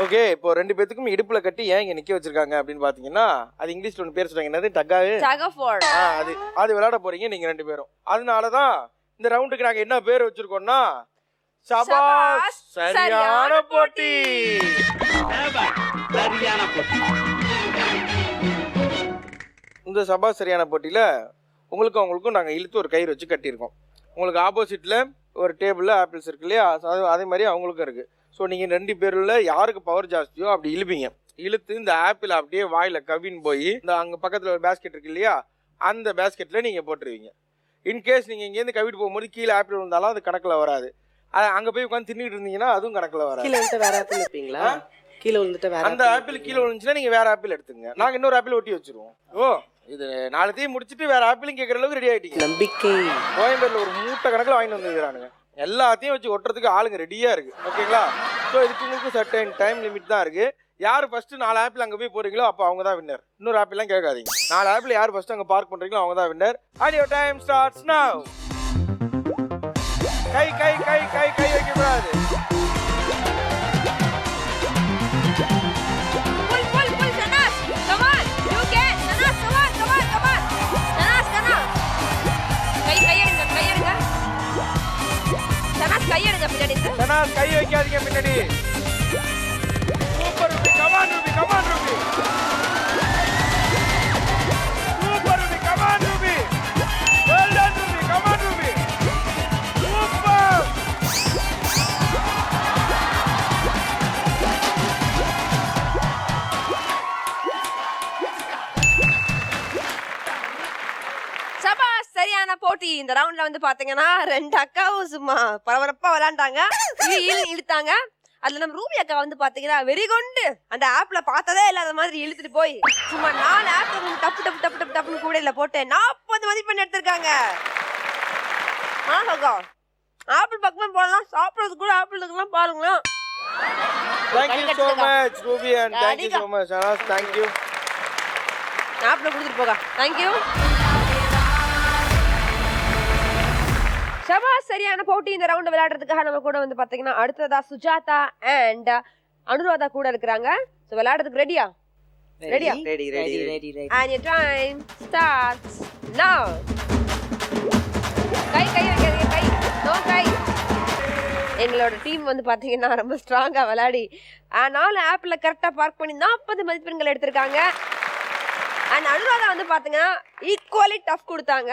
ஓகே, இப்போ 2 பேத்துக்கும் இடுப்புல கட்டி ஏன் இங்க நிக்க வச்சிருக்காங்க அப்படின்னு பாத்தீங்கன்னா, அது இங்கிலீஷ்ல ஒன்னு பேர் சொல்றாங்க, என்னது டக்காவு, அது விளையாட போறீங்க நீங்க 2 பேரும். அதனாலதான் இந்த ரவுண்டுக்கு நாங்க என்ன பேர் வச்சிருக்கோம்னா சபாஸ் சரியான போட்டி. இந்த சபாஸ் சரியான போட்டியில உங்களுக்கும் நாங்க இழுத்து ஒரு கயிறு வச்சு கட்டியிருக்கோம். உங்களுக்கு ஆப்போசிட்ல ஒரு டேபிள்ல ஆப்பிள்ஸ் இருக்கு இல்லையா, அதே மாதிரி அவங்களுக்கும் இருக்கு. ஸோ நீங்கள் 2 பேரில் யாருக்கு பவர் ஜாஸ்தியோ அப்படி இழுப்பீங்க. இழுத்து இந்த ஆப்பிள் அப்படியே வாயில் கவின்னு போய் இந்த அங்கே பக்கத்தில் ஒரு பேஸ்கெட் இருக்கு இல்லையா, அந்த பேஸ்கெட்டில் நீங்கள் போட்டுருவீங்க. இன்கேஸ் நீங்கள் இங்கேருந்து கவிட்டு போகும்போது கீழே ஆப்பிள் விழுந்தாலும் அது கணக்கில் வராது. அங்கே போய் உட்காந்து தின்னுட்டு இருந்தீங்கன்னா அதுவும் கணக்கில் வராது. வேற ஆப்பிள் வைப்பீங்களா? கீழே விழுந்துட்டு வேற அந்த ஆப்பிள் கீழே விழுந்துச்சுன்னா நீங்கள் வேற ஆப்பிள் எடுத்துங்க, நாங்கள் இன்னொரு ஆப்பிள் ஒட்டி வச்சிருவோம். ஓ, இது 4த்தையும் முடிச்சுட்டு வேற ஆப்பிளும் கேட்குற அளவுக்கு ரெடி ஆகிட்டீங்க. நம்பிக்கை. கோயம்பேட்டில் ஒரு மூட்டை கணக்கில் வாங்கிட்டு வந்துருக்கானுங்க, எல்லாத்தையும் வச்சு ஒட்டுறதுக்கு ஆளுங்க ரெடியா இருக்கு. ஓகேங்களா? ஸோ இதுக்கு உங்களுக்கு சர்டன் டைம் லிமிட் தான் இருக்கு. யார் ஃபர்ஸ்ட் 4 ஆப்பிள் அங்கே போய் போறீங்களோ அப்போ அவங்க தான் வின்னர். இன்னொரு ஆப்பிள்லாம் கேட்காதீங்க. 4 ஆப்பிள் யார் ஃபர்ஸ்ட் அங்கே பார்க் பண்றீங்களோ அவங்க தான் winner. And your time starts now. கை கை கை கை கை வைக்க கூடாது. சனாஸ் கை வைக்காதீங்க பின்னாடி. Super Ruby, come on Ruby, come on Ruby. Super Ruby, come on Ruby. Well done Ruby, come on Ruby. Super. சபாஸ் சரியான போட்டி. இந்த ரவுண்ட்ல வந்து பாத்தீங்கன்னா 2 அக்காவும் சும்மா பரபரப்பா விளையாண்டாங்க, இழுத்தாங்க. அதுல நம்ம ரூபி அக்கா வந்து பாத்தீங்கன்னா வெறிகொண்டு அந்த ஆப்ல பார்த்ததே இல்லாத மாதிரி இழுத்துட்டு போய் சும்மா 4 ஆப்ல டப்பு டப்பு டப்பு டப்பு டப்புன்னு கூடையில போட்டு 40 மதிப்பெண் எடுத்திருக்காங்க. ஆப்பிள் பக்கமே போடலாம், சாப்பிடுறது கூட ஆப்பிள் இருக்குலாம் பாருங்களேன். Thank you so much Ruby and thank you so much Anas. Thank you. Apple கொடுத்துட்டு போக. Thank you. சபாஸ் சரியான போட்டி. இந்த ரவுண்ட் விளையாடுறதுக்காக நம்ம கூட வந்து பாத்தீங்கன்னா அடுத்ததா சுஜாதா அண்ட் அனுராதா கூட இருக்கிறாங்க. சோ விளையாடுறதுக்கு ரெடியா? ரெடியா? Ready. And your time starts now. கை வைக்காதீங்க, கை. நோ கை. எங்களோட டீம் வந்து பாத்தீங்கன்னா ரொம்ப ஸ்ட்ராங்கா விளையாடி 4 ஆப்ல கரெக்டா பார்க் பண்ணி 40 மதிப்பெண்கள் எடுத்திருக்காங்க. அண்ட் அனுராதா வந்து பாத்தீங்கன்னா ஈக்குவலி டஃப் கொடுத்தாங்க.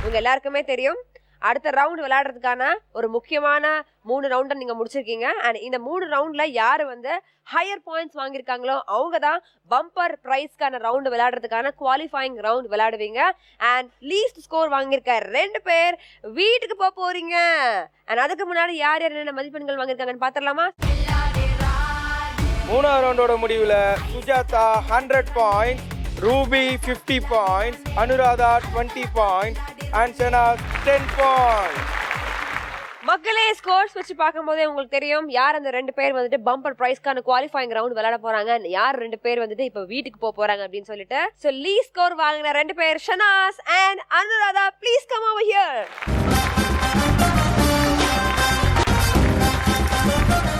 உங்க எல்லாருக்குமே தெரியும் அடுத்த ரவுண்ட் விளையாடுறதுக்கான ஒரு முக்கியமான 3 ரவுண்டை நீங்க முடிச்சிருக்கீங்க. அண்ட் இந்த 3 ரவுண்ட்ல யாரு வந்து ஹையர் பாயிண்ட்ஸ் வாங்கியிருக்காங்களோ அவங்க தான் பம்பர் பிரைஸ்க்கான ரவுண்ட் விளையாடுறதுக்கான குவாலிஃபைங் ரவுண்ட் விளையாடுவீங்க. அண்ட் லீஸ்ட் ஸ்கோர் வாங்கியிருக்க 2 பேர் வீட்டுக்கு போக போறீங்க. அண்ட் அதுக்கு முன்னாடி யார் யார் என்னென்ன மதிப்பெண்கள் வாங்கியிருக்காங்கன்னு பாத்திரலாமா? 3ஆவது ரவுண்டோட முடிவுல Sujatha 100 points, Ruby 50 points, Anuradha 20 points and Shehnaaz 10 points. மக்களே ஸ்கோர்ஸ் வச்சு பார்க்கும்போதே உங்களுக்கு தெரியும் யார் அந்த 2 பேர் வந்துட்டு பம்பர் பிரைஸ்க்கான குவாலிஃபைங் ரவுண்ட் விளையாட போறாங்க, யார் 2 பேர் வந்துட்டு இப்ப வீட்டுக்கு போக போறாங்க அப்படின்னு சொல்லிட்டு. சோ லீஸ்ட் ஸ்கோர் வாங்கின 2 பேர் Shehnaaz and Anuradha, please come over here.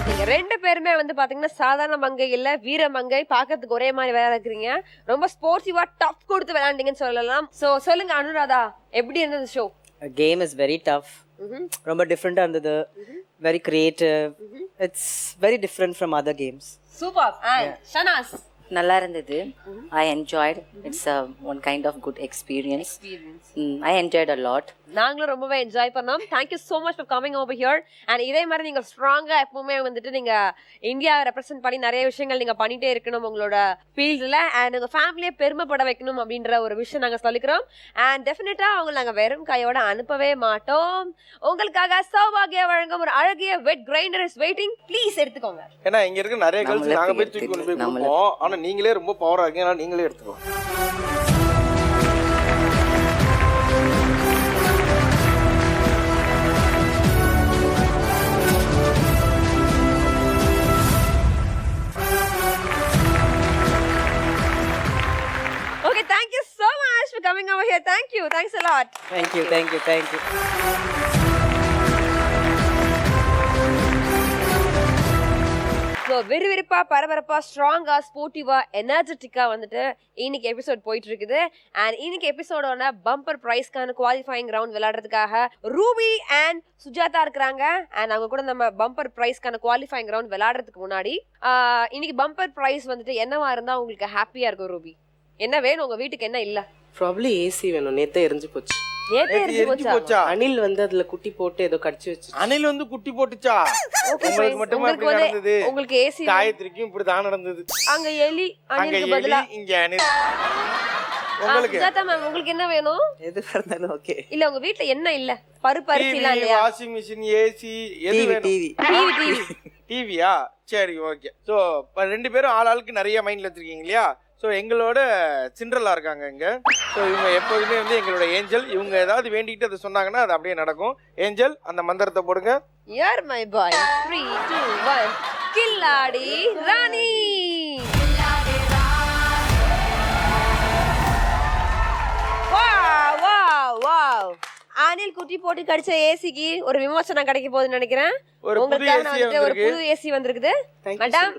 நீங்க 2 பேருமே வந்து பாத்தீங்கன்னா சாதாரண மங்கை இல்ல, வீர மங்கை. பாக்கிறதுக்கு ஒரே மாதிரி வேலை இருக்கிறீங்க. ரொம்ப ஸ்போர்ட்டிவா டஃப் கொடுத்து விளையாண்டீங்கன்னு சொல்லலாம். சோ சொல்லுங்க அனுராதா, எப்படி இருந்தது show? Game is very tough. ரொம்ப டிஃப்ரெண்டா இருந்தது. Very creative. It's very different from other games. Super. And Shehnaaz? நல்லா இருந்தது. I enjoyed. It's one kind of good experience. I enjoyed a lot. நாங்களும் ரொம்பவே என்ஜாய் பண்ணோம். Thank you so much for coming over here. And இதே மாதிரி நீங்க ஸ்ட்ராங்கா எப்பவுமே வந்துட்டு நீங்க இந்தியாவை ரெப்ரசென்ட் பண்ணி நிறைய விஷயங்கள் நீங்க பண்ணிட்டே இருக்கணும் உங்களோட ஃபீல்ட்ல. அண்ட் உங்க ஃபேமிலியை பெருமைப்பட வைக்கணும் அப்படின்ற ஒரு விஷயம் நாங்க சொல்லிக்கிறோம். அண்ட் டெஃபினட்டா அவங்க நாங்க வெறும் கையோட அனுப்பவே மாட்டோம். உங்களுக்காக சௌபாகியா வழங்கும் ஒரு அழகிய wet grinder is waiting. Please எடுத்துக்கோங்க. ஏன்னா இங்க இருக்க நிறைய கேர்ள்ஸ் நாங்க போய் தூக்கி கொண்டு போய் கொடுப்போம். ஆனா நீங்களே ரொம்ப பவரா இருக்கீங்க, அதனால நீங்களே எடுத்துக்கோங்க. Okay, thank you so much for coming over here. Thank you. Thanks a lot. Thank you, thank you, thank you. So விறுவிறுப்பா பரபரப்பா ஸ்ட்ராங்கா ஸ்போர்ட்டிவா எனர்ஜெட்டிக்கா வந்துட்டு இன்னைக்கு எபிசோட் போயிட்டு இருக்குது. அண்ட் இன்னைக்கு எபிசோடோட பம்பர் பிரைஸ்க்கான குவாலிஃபைங் ரவுண்ட் விளையாடுறதுக்காக ரூபி அண்ட் சுஜாதா இருக்கிறாங்க. அண்ட் அவங்க கூட நம்ம பம்பர் பிரைஸ்க்கான குவாலிஃபைங் ரவுண்ட் விளையாடுறதுக்கு முன்னாடி இன்னைக்கு பம்பர் பிரைஸ் வந்துட்டு என்னவா இருந்தா உங்களுக்கு ஹாப்பியா இருக்கும்? ரூபி, என்ன வேணும் உங்க வீட்டுக்கு, என்ன இல்ல? ப்ராப்ளி ஏசி வேணும். நேத்தே எரிஞ்சு போச்சு. போச்சா? அணில் வந்து அதுல குட்டி போட்டு ஏதோ கடிச்சு வச்சு. அணில் வந்து குட்டி போட்டுச்சா? உங்களுக்கு மட்டுமா இப்படி நடந்தது? உங்களுக்கு ஏசி காயத்ரிக்கும் இப்படி தான் நடந்தது. அங்க எலி அணிலுக்கு பதிலா இங்க அணில். உங்களுக்கு சுஜாதா மேம் உங்களுக்கு என்ன வேணும்? எது இருந்தாலும் ஓகே. இல்ல உங்க வீட்ல என்ன இல்ல? பருப்பு அரிசிலாம் இல்லையா? வாஷிங் மிஷின், ஏசி, எது வேணும்? டிவி. டிவியா? சரி, ஓகே. சோ 2 பேரும் ஆளுக்கு நிறைய மைண்ட்ல வச்சிருக்கீங்க இல்லையா? ஸோ எங்களோட சிண்ட்ரலா இருக்காங்க இங்க. ஸோ இவங்க எப்போதுமே வந்து எங்களோட ஏஞ்சல். இவங்க ஏதாவது வேண்டிட்டு அதை சொன்னாங்கன்னா அது அப்படியே நடக்கும். ஏஞ்சல், அந்த மந்திரத்தை போடுங்க. யார் my boy? 3 2 1 Killadi Rani. Wow wow wow. Anil குட்டி போட்டு கடிச்ச ஏசிக்கு ஒரு விமோசனம் கிடைக்க போகுதுன்னு நினைக்கிறேன். உங்களுக்கு ஒரு புது ஏசி வந்திருக்குது. மேடம்,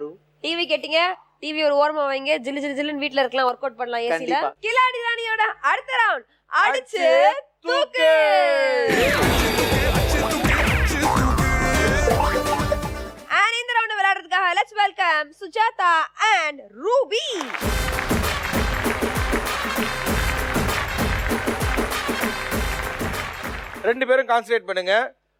டிவி கேட்டீங்க, டிவி ஒரு ஓரமா வைங்க. ஜில்லு ஜில்லு ஜில்லுன்னு வீட்ல இருக்கலாம், ஒர்க் அவுட் பண்ணலாம் ஏசில. கில்லாடி ராணியோட அடுத்த ரவுண்ட் அடிச்சு தூக்கு. அண்ட் இந்த ரவுண்ட் விளையாடுறதுக்காக let's welcome Sujatha and Ruby. ரெண்டு பேரும் கான்சன்ட்ரேட் பண்ணுங்க.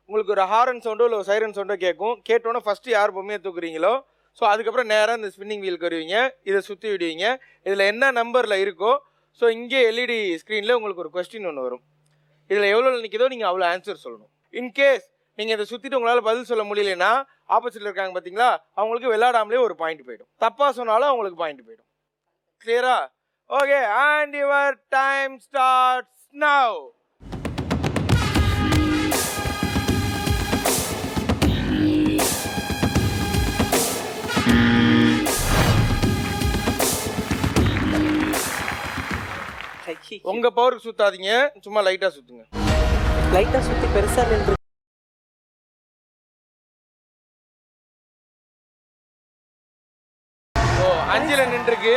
உங்களுக்கு ஒரு ஹாரன் சவுண்டோ இல்லை சைரன் சவுண்டோ கேட்கும். கேட்டோன்னே ஃபர்ஸ்ட் யார் பொம்மையை தூக்குறீங்களோ ஸோ அதுக்கப்புறம் நேராக இந்த ஸ்பின்னிங் வீலுக்கு வருவீங்க. இதை சுற்றி விடுவீங்க. இதில் என்ன நம்பரில் இருக்கோ ஸோ இங்கே எல்இடி ஸ்க்ரீனில் உங்களுக்கு ஒரு கொஸ்டின் ஒன்று வரும். இதில் எவ்வளோ நிற்கிதோ நீங்கள் அவ்வளோ ஆன்சர் சொல்லணும். இன்கேஸ் நீங்கள் இதை சுற்றிட்டு உங்களால் பதில் சொல்ல முடியலன்னா ஆப்போசிட்டில் இருக்காங்க பார்த்தீங்களா, அவங்களுக்கு விளையாடாமலே ஒரு பாயிண்ட் போயிடும். தப்பாக சொன்னாலும் அவங்களுக்கு பாயிண்ட் போயிடும். கிளியரா? Okay, and your time starts now. உங்க பவருக்கு சுத்தாதீங்க, சும்மா லைட்டா சுத்துங்க. லைட்டா சுத்தி பெருசா நின்று. ஓ, 5ல நின்றுருக்கு.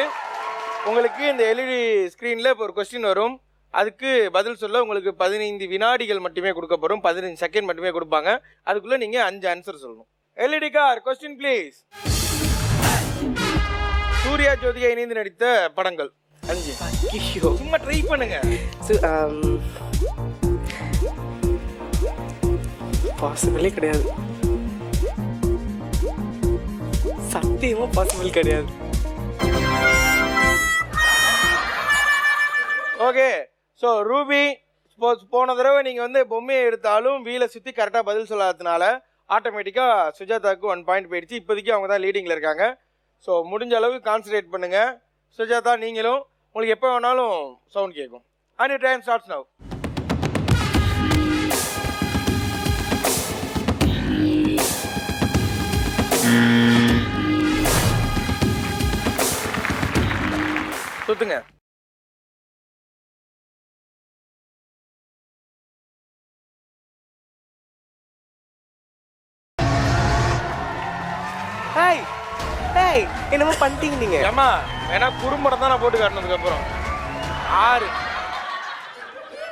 உங்களுக்கு இந்த எல்இடி ஸ்கிரீன்ல இப்போ ஒரு கொஸ்டின் வரும். அதுக்கு பதில் சொல்ல உங்களுக்கு 15 வினாடிகள் மட்டுமே கொடுக்கப்படும், 15 செகண்ட் மட்டுமே கொடுப்பாங்க. அதுக்குள்ள நீங்க 5 ஆன்சர் சொல்லணும். LED car question please. Surya Jyothika இணைந்து நடித்த படங்கள் 5. சும்மா ட்ரை பண்ணுங்க. பாசிபிளே கிடையாது, சத்தியமா பாசிபிள் கிடையாது. ஓகே, ஸோ ரூபி போன தடவை நீங்கள் வந்து பொம்மையை எடுத்தாலும் வீலை சுற்றி கரெக்டாக பதில் சொல்லாததுனால ஆட்டோமேட்டிக்காக சுஜாதாவுக்கு 1 பாயிண்ட் போயிடுச்சு. இப்போதைக்கு அவங்க தான் லீடிங்கில் இருக்காங்க. ஸோ முடிஞ்ச அளவு கான்சன்ட்ரேட் பண்ணுங்கள். சுஜாதா நீங்களும் உங்களுக்கு எப்போ வேணாலும் சவுண்ட் கேட்கும். And your time starts now. சுத்துங்க. ஹாய் ஹாய், என்னமோ பண்ணிட்டீங்க நீங்க. ஏமா வேணா குறும்படம் தான் நான் போட்டு காட்டினதுக்கு அப்புறம் 6.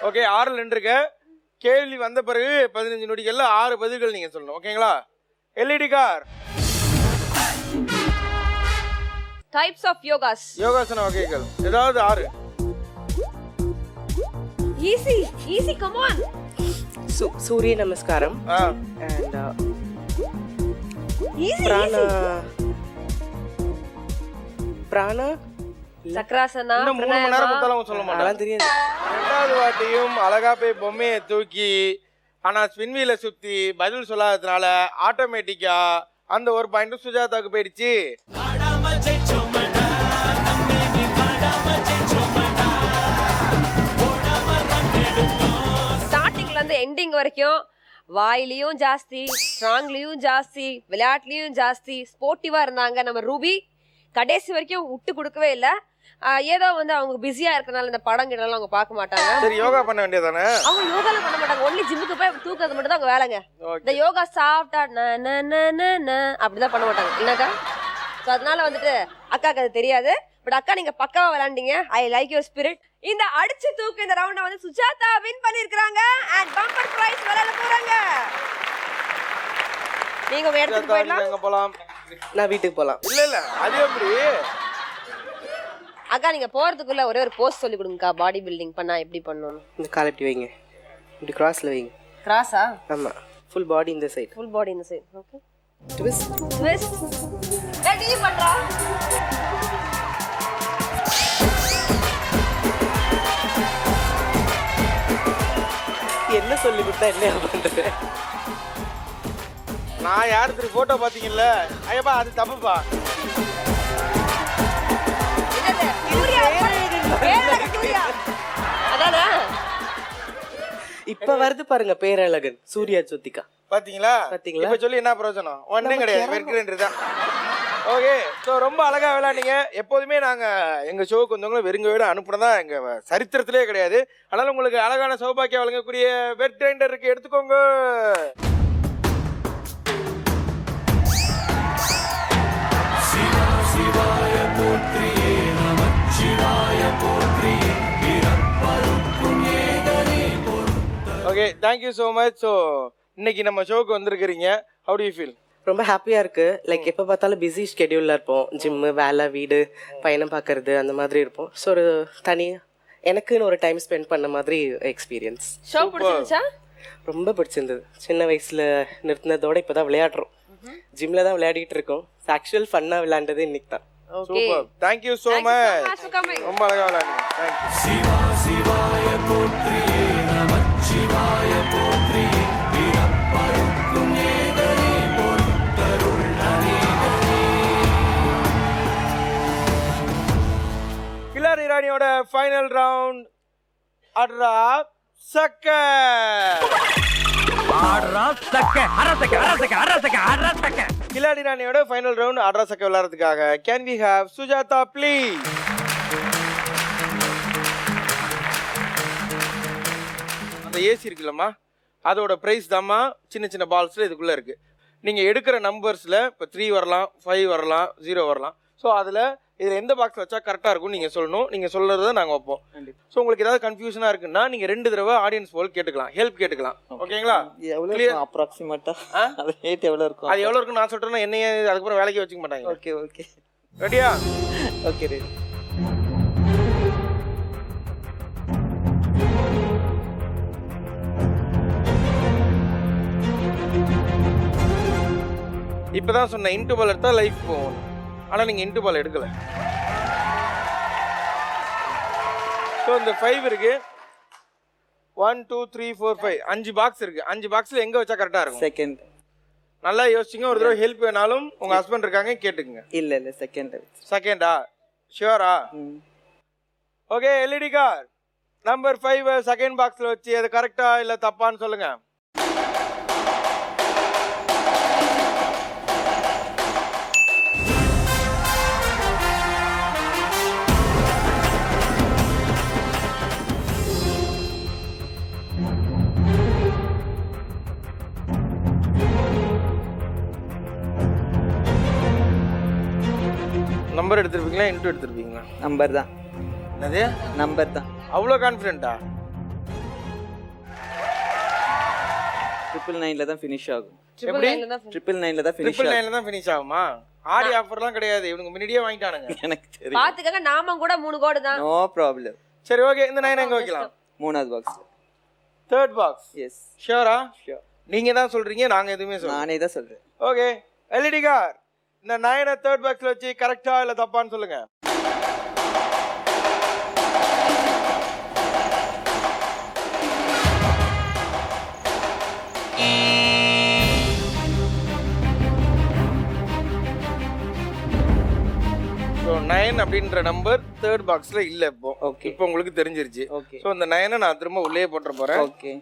ஓகே, 6ல் நின்றுருக்க. கேள்வி வந்த பிறகு 15 நொடிகள்ல 6 பதில்கள் நீங்க சொல்லணும். ஓகேங்களா? LED car types of yogas. யோகாசன வகைகள் ஏதாவது 6. Easy come on. சூரிய நமஸ்காரம் அண்ட் பிராணா சக்ராசனா. இன்னும் 3 மணி நேரம் கொடுத்தாலும் சொல்ல மாட்டேன். தெரியாது. 2வது வாட்டியும் அழகா போய் பொம்மையை தூக்கி ஆனா ஸ்பின்வீல சுத்தி பதில் சொல்லாததுனால ஆட்டோமேட்டிக்கா அந்த 1 பாயிண்ட் சுஜாதாவுக்கு போயிடுச்சு. ஸ்டார்டிங்ல இருந்து எண்டிங் வரைக்கும் வாயிலையும் ஜாஸ்தி, ஸ்ட்ராங்லயும் ஜாஸ்தி, விளையாட்டுலயும் ஜாஸ்தி, ஸ்போர்ட்டிவா இருந்தாங்க நம்ம ரூபி. கடைசி வரைக்கும் விட்டு கொடுக்கவே இல்லை. ஏதோ வந்து அவங்க பிஸியா இருக்கனால இந்த படம் கிட்ட அவங்க பார்க்க மாட்டாங்க. சரி, யோகா பண்ண வேண்டியதானே? அவங்க யோகாலாம் பண்ண மாட்டாங்க, ஒன்லி ஜிம்முக்கு போய் தூக்குறது மட்டும் தான் அவங்க வேலைங்க. இந்த யோகா சாப்பிட்டா அப்படிதான் பண்ண மாட்டாங்க இல்லக்கா. ஸோ அதனால வந்துட்டு அக்காக்கு அது தெரியாது. பட் அக்கா நீங்க பக்காவா விளையாண்டீங்க. I like your spirit. இந்த அடிச்சு தூக்கு இந்த ரவுண்ட வந்து சுஜாதா வின் பண்ணிருக்காங்க அண்ட் பம்பர் பிரைஸ் விளையாட போறாங்க. நீங்க உங்க இடத்துக்கு போயிடலாம். நான் வீட்டுக்கு போலாம். இல்ல அது எப்படி அக்கா நீங்க போறதுக்குள்ள ஒரே ஒரு போஸ்ட் சொல்லி கொடுங்கக்கா. பாடி பில்டிங் பண்ணா எப்படி பண்ணணும்? இந்த கால் எப்படி வைங்க, இப்படி கிராஸ்ல வைங்க. கிராஸா? ஆமா, ஃபுல் பாடி இந்த சைடு. ஃபுல் பாடி இந்த side. Okay, twist twist. Ready பண்றா. என்ன சொல்லி கொடுத்தா என்ன பண்றது? நான் யாருக்கு போட்டோ பாத்தீங்கல்ல, ஐயப்பா அது தப்புப்பா. இப்ப வருது பாருங்க பேரழகன் சூர்யா ஜோதிகா. பாத்தீங்களா? இப்ப சொல்லி என்ன பிரயோஜனம்? ஒன்னும் கிடையாது, வெறுக்கிறேன்றதுதான். ஓகே, ஸோ ரொம்ப அழகா விளையாண்டீங்க. எப்போதுமே நாங்க எங்க ஷோவுக்கு வந்தவங்களும் வெறுங்கோட அனுப்புனதா எங்க சரித்திரத்திலே கிடையாது. அதனால உங்களுக்கு அழகான சௌபாக்கியம் வழங்கக்கூடிய வெட் கிரைண்டர் இருக்கு, எடுத்துக்கோங்க. Okay, thank you so much. So இன்னைக்கு நம்ம ஷோக்கு வந்திருக்கிறீங்க. How do you feel? ரொம்ப ஹாப்பியாக இருக்குது. லைக் எப்போ பார்த்தாலும் பிஸி ஸ்கெடியூலில் இருப்போம். ஜிம்மு, வேலை, வீடு, பையனை பார்க்கறது அந்த மாதிரி இருப்போம். ஸோ ஒரு எனக்குன்னு ஒரு டைம் ஸ்பெண்ட் பண்ண மாதிரி எக்ஸ்பீரியன்ஸ். ஷோ பிடிச்சிருந்துச்சா? ரொம்ப பிடிச்சிருந்தது. சின்ன வயசில் நிறுத்தினதோட இப்போ தான் விளையாடுறோம். ஜிம்மில் தான் விளையாடிட்டு இருக்கோம். ஆக்சுவல் ஃபன்னாக விளையாண்டது இன்னைக்கு தான். Super, thank you so much. ரொம்ப அழகாக விளையாடுங்க. தேங்க்யூ. கில்லாடி ராணியோட ஃபைனல் ரவுண்ட் அட்ரா சக்க. கில்லாடி ராணியோட ஃபைனல் ரவுண்ட் அட்ரா சக்க விளையாடுறதுக்காக can we have Sujatha please? அந்த ஏசி இருக்குல்லம்மா, அதோட ப்ரைஸ் தாம்மா சின்ன சின்ன பால்ஸில் இதுக்குள்ளே இருக்குது. நீங்கள் எடுக்கிற நம்பர்ஸில் இப்போ 3 வரலாம், 5 வரலாம், 0 வரலாம். ஸோ அதில் இதில் எந்த பாக்ஸ் வச்சா கரெக்டாக இருக்கும் நீங்கள் சொல்லணும். நீங்கள் சொல்கிறத நாங்கள் வைப்போம். ஸோ உங்களுக்கு ஏதாவது கன்ஃபியூஷனாக இருக்குன்னா நீங்கள் 2 தடவை ஆடியன்ஸ் போல் கேட்டுக்கலாம், ஹெல்ப் கேட்டுக்கலாம். ஓகேங்களா? எவ்வளோ அப்ராக்சிமேட்டாக அது ரேட் எவ்வளோ இருக்கும்? அது எவ்வளோ இருக்குன்னு நான் சொல்கிறேன்னா என்னையே அதுக்கப்புறம் வேலைக்கு வச்சுக்க மாட்டாங்க. ஓகே ஓகே ரெடியா? Okay ready. இப்பதான் சொன்னேன் இன்டு பால் எடுத்தா லைஃப் போகும். ஆனா நீங்க இன்டு பால் எடுக்கல. ஸோ இந்த 5 இருக்கு. 1 2 3 4 5 5 பாக்ஸ் இருக்கு. 5 பாக்ஸ்ல எங்க வச்சா கரெக்டா இருக்கும்? செகண்ட். நல்லா யோசிச்சுங்க. ஒரு தடவை ஹெல்ப் வேணாலும் உங்க ஹஸ்பண்ட் இருக்காங்க கேட்டுக்குங்க. இல்ல செகண்ட். செகண்டா? ஷியோரா? Okay. LED car number 5 second பாக்ஸ்ல வச்சு அது கரெக்டா இல்ல தப்பான்னு சொல்லுங்க. நம்பர் எடுத்துருப்பீங்களா இன்ட்டு எடுத்துருப்பீங்களா? நம்பர் தான். என்னது? நம்பர் தான். அவ்வளோ கான்ஃபிடென்ட்டா? 999ல தான் ஃபினிஷ் ஆகும். எப்படி? 999ல தான் ஃபினிஷ் ஆகும். 999ல தான் ஃபினிஷ் ஆகுமா? ஆடி ஆஃபர்லாம் கிடையாது. இவனுக்கு முன்னாடியே வாங்கிட்டானுங்க. எனக்கு தெரியும். பாத்துக்கங்க நாம கூட 3 கோடி தான். No problem. சரி ஓகே. இந்த 9 எங்க வைக்கலாம்? 3வது பாக்ஸ். 3rd box. எஸ். ஷியோரா? ஷியோர். நீங்க தான் சொல்றீங்க, நாங்க எதுவுமே சொல்றோம். நானே தான் சொல்றேன். ஓகே. எல்இடி கார் இந்த 9 3rd பாக்ஸ்ல வச்சு கரெக்டா இல்ல தப்பான்னு சொல்லுங்க. ஸோ 9 அப்படின்ற நம்பர் 3rd பாக்ஸ்ல இல்ல இப்போ. ஓகே. இப்போ உங்களுக்கு தெரிஞ்சிருச்சு. ஓகே. ஸோ இந்த 9 நான் திரும்ப உள்ளே போட்டுற போறேன். ஓகே.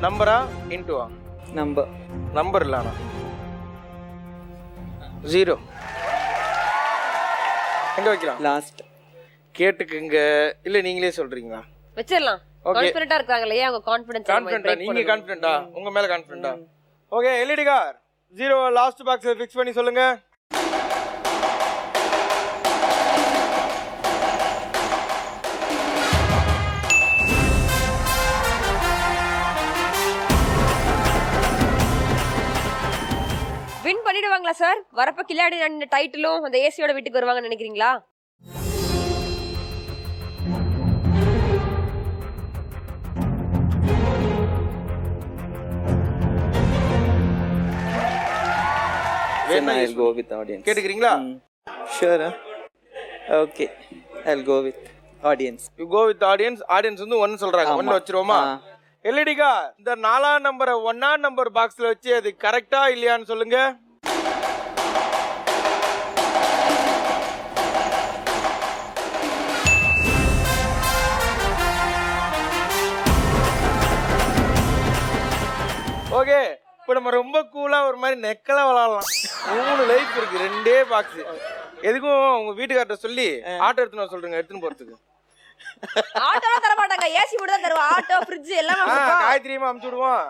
நம்பரா இன்டுவா? நம்பர். நம்பர் இல்ல. 0 எங்க வைக்கலாம்? லாஸ்ட். கேட்டுக்குங்க. இல்ல நீங்களே சொல்றீங்களா? வச்சிரலாம். கான்ஃபிடென்ட்டா இருக்காங்களே, அவங்க கான்ஃபிடன்ஸ். கான்ஃபிடென்ட்டா? நீங்க கான்ஃபிடென்ட்டா? உங்க மேல கான்ஃபிடென்ட்டா? ஓகே. எல்இடி கார் 0 லாஸ்ட் பாக்ஸ்ல ஃபிக்ஸ் பண்ணி சொல்லுங்க. வின் பண்ணிடுவாங்களா சார்? வரப்ப கில்லாடி அந்த டைட்டிலும் அந்த ஏசியோட வீட்டுக்கு வருவாங்கன்னு நினைக்கிறீங்களா? I'll go with audience. கேட்டுக்கிறீங்களா? Sure. Okay. I'll go with audience. You go with audience. Audience வந்து 1 சொல்றாங்க. 1 வச்சிரோமா? எல்இடி கார் இந்த 4ஆம் நம்பரை 1ஆம் நம்பர் பாக்ஸ்ல வச்சு அது கரெக்டா இல்லையான்னு சொல்லுங்க. ஓகே. இப்போ நம்ம ரொம்ப கூலா ஒரு மாதிரி நெக்கலா விளையாடலாம். 3 லைஃப் இருக்கு, 2 பாக்ஸ். எதுக்கும் உங்க வீட்டுக்கார்ட்ட சொல்லி ஆட்டோ எடுத்துன்னு சொல்றீங்க, எடுத்துன்னு போறதுக்கு. ஆட்டோல தர மாட்டாங்க, ஏசி மட்டும் தான் தருவா. ஆட்டோ ஃப்ரிட்ஜ் எல்லாம் காயத்ரியுமா அமுச்சு விடுவோம்.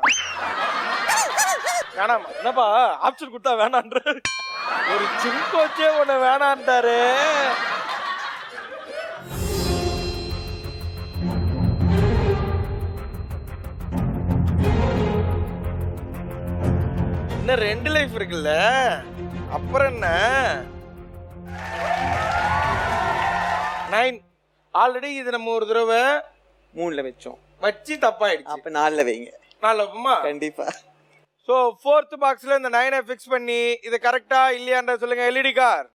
வேணாமா? என்னப்பா ஆப்ஷன் கொடுத்தா வேணான்ற ஒரு ஜிம் கோச்சே உன்னை வேணான்ட்டாரு. இன்னும் 2 லைஃப் இருக்குல்ல, அப்புறம் என்ன? 9 ஆல்ரெடி இது நம்ம ஒரு தடவை 3ல வச்சோம், வச்சு தப்பாயிடுச்சு. அப்ப 4ல வைங்க. 4 வைப்போமா? கண்டிப்பா. ஸோ 4th பாக்ஸ்ல இந்த 9 ஃபிக்ஸ் பண்ணி இது கரெக்டா இல்லையான்ற சொல்லுங்க. எல்இடி கார்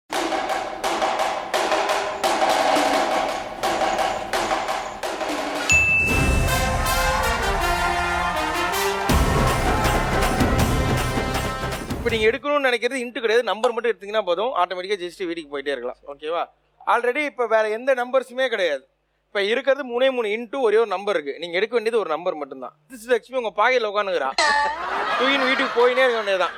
இப்போ நீங்க எடுக்கணும்னு நினைக்கிறது இன்ட்டு கிடையாது, நம்பர் மட்டும் எடுத்தீங்கன்னா போதும், ஆட்டோமேட்டிக்கா ஜஸ்ட் வீட்டுக்கு போயிட்டே இருக்கலாம். ஓகேவா? ஆல்ரெடி இப்போ வேற எந்த நம்பர்ஸுமே கிடையாது. இப்போ இருக்கிறது 3 இன்ட்டு ஒரே ஒரு நம்பர் இருக்கு. நீங்க எடுக்க வேண்டியது ஒரு நம்பர் மட்டும்தான். லட்சுமி உங்க பாகையில் உட்காந்துக்கிறா, தூக்கின்னு வீட்டுக்கு போயினே இருக்க வேண்டியதுதான்.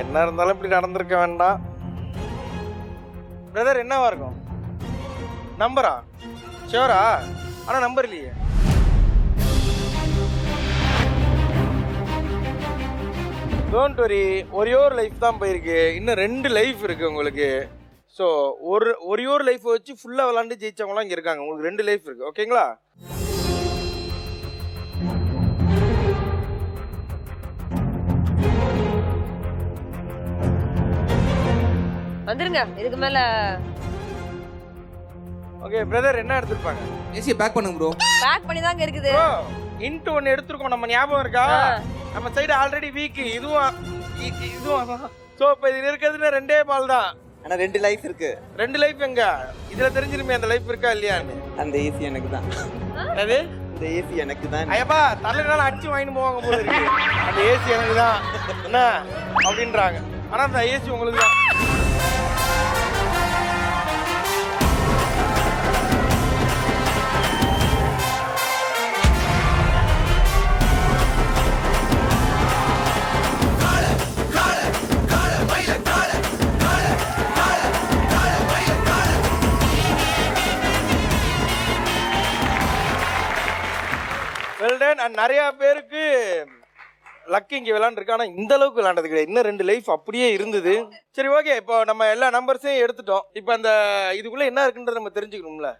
என்ன இருந்தாலும் இப்படி நடந்திருக்க வேண்டாம். பிரதர் என்னவா இருக்கும்? நம்பரா? ஷியோரா? ஆனா நம்பர் இல்லையே. டோன்ட் வரி, ஒரே ஒரு லைஃப் தான் போயிருக்கு, இன்னும் 2 லைஃப் இருக்கு உங்களுக்கு. ஸோ ஒரே ஒரு லைஃப் வச்சு ஃபுல்லாக விளாண்டு ஜெயிச்சவங்களாம் இங்கே இருக்காங்க. உங்களுக்கு 2 லைஃப் இருக்கு, ஓகேங்களா? வந்துருங்க இதுக்கு மேல. ஓகே பிரதர் என்ன எடுத்துருப்பாங்க? ஏசியை பேக் பண்ணுங்க ப்ரோ. பேக் பண்ணி தாங்க இருக்குது. இன்ட்டு ஒன்று எடுத்துருக்கோம், நம்ம ஞாபகம் இருக்கா? நம்ம சைடு ஆல்ரெடி வீக். இதுவும் ஸோ இப்போ இது இருக்கிறதுல 2 பால் தான். ஆனா 2 லைஃப் இருக்கு. 2 லைஃப் எங்க? இதுல தெரிஞ்சிருமே அந்த லைஃப் இருக்கா இல்லையான்னு. அந்த ஏசி எனக்கு தான். அது இந்த ஏசி எனக்கு தான். ஐயப்பா தலைனால அடிச்சு வாங்கிட்டு போவாங்க போல இருக்கு. அந்த ஏசி எனக்கு தான் என்ன அப்படின்றாங்க. ஆனா அந்த ஏசி உங்களுக்கு தான். வெல்டன். அண்ட் நிறைய பேருக்கு லக் இங்கே விளாண்டுருக்கு, ஆனால் இந்த அளவுக்கு விளாண்டது கிடையாது. இன்னும் 2 லைஃப் அப்படியே இருந்தது. சரி ஓகே, இப்போ நம்ம எல்லா நம்பர்ஸையும் எடுத்துட்டோம். இப்போ அந்த இதுக்குள்ள என்ன இருக்குன்றத நம்ம தெரிஞ்சுக்கணும்ல.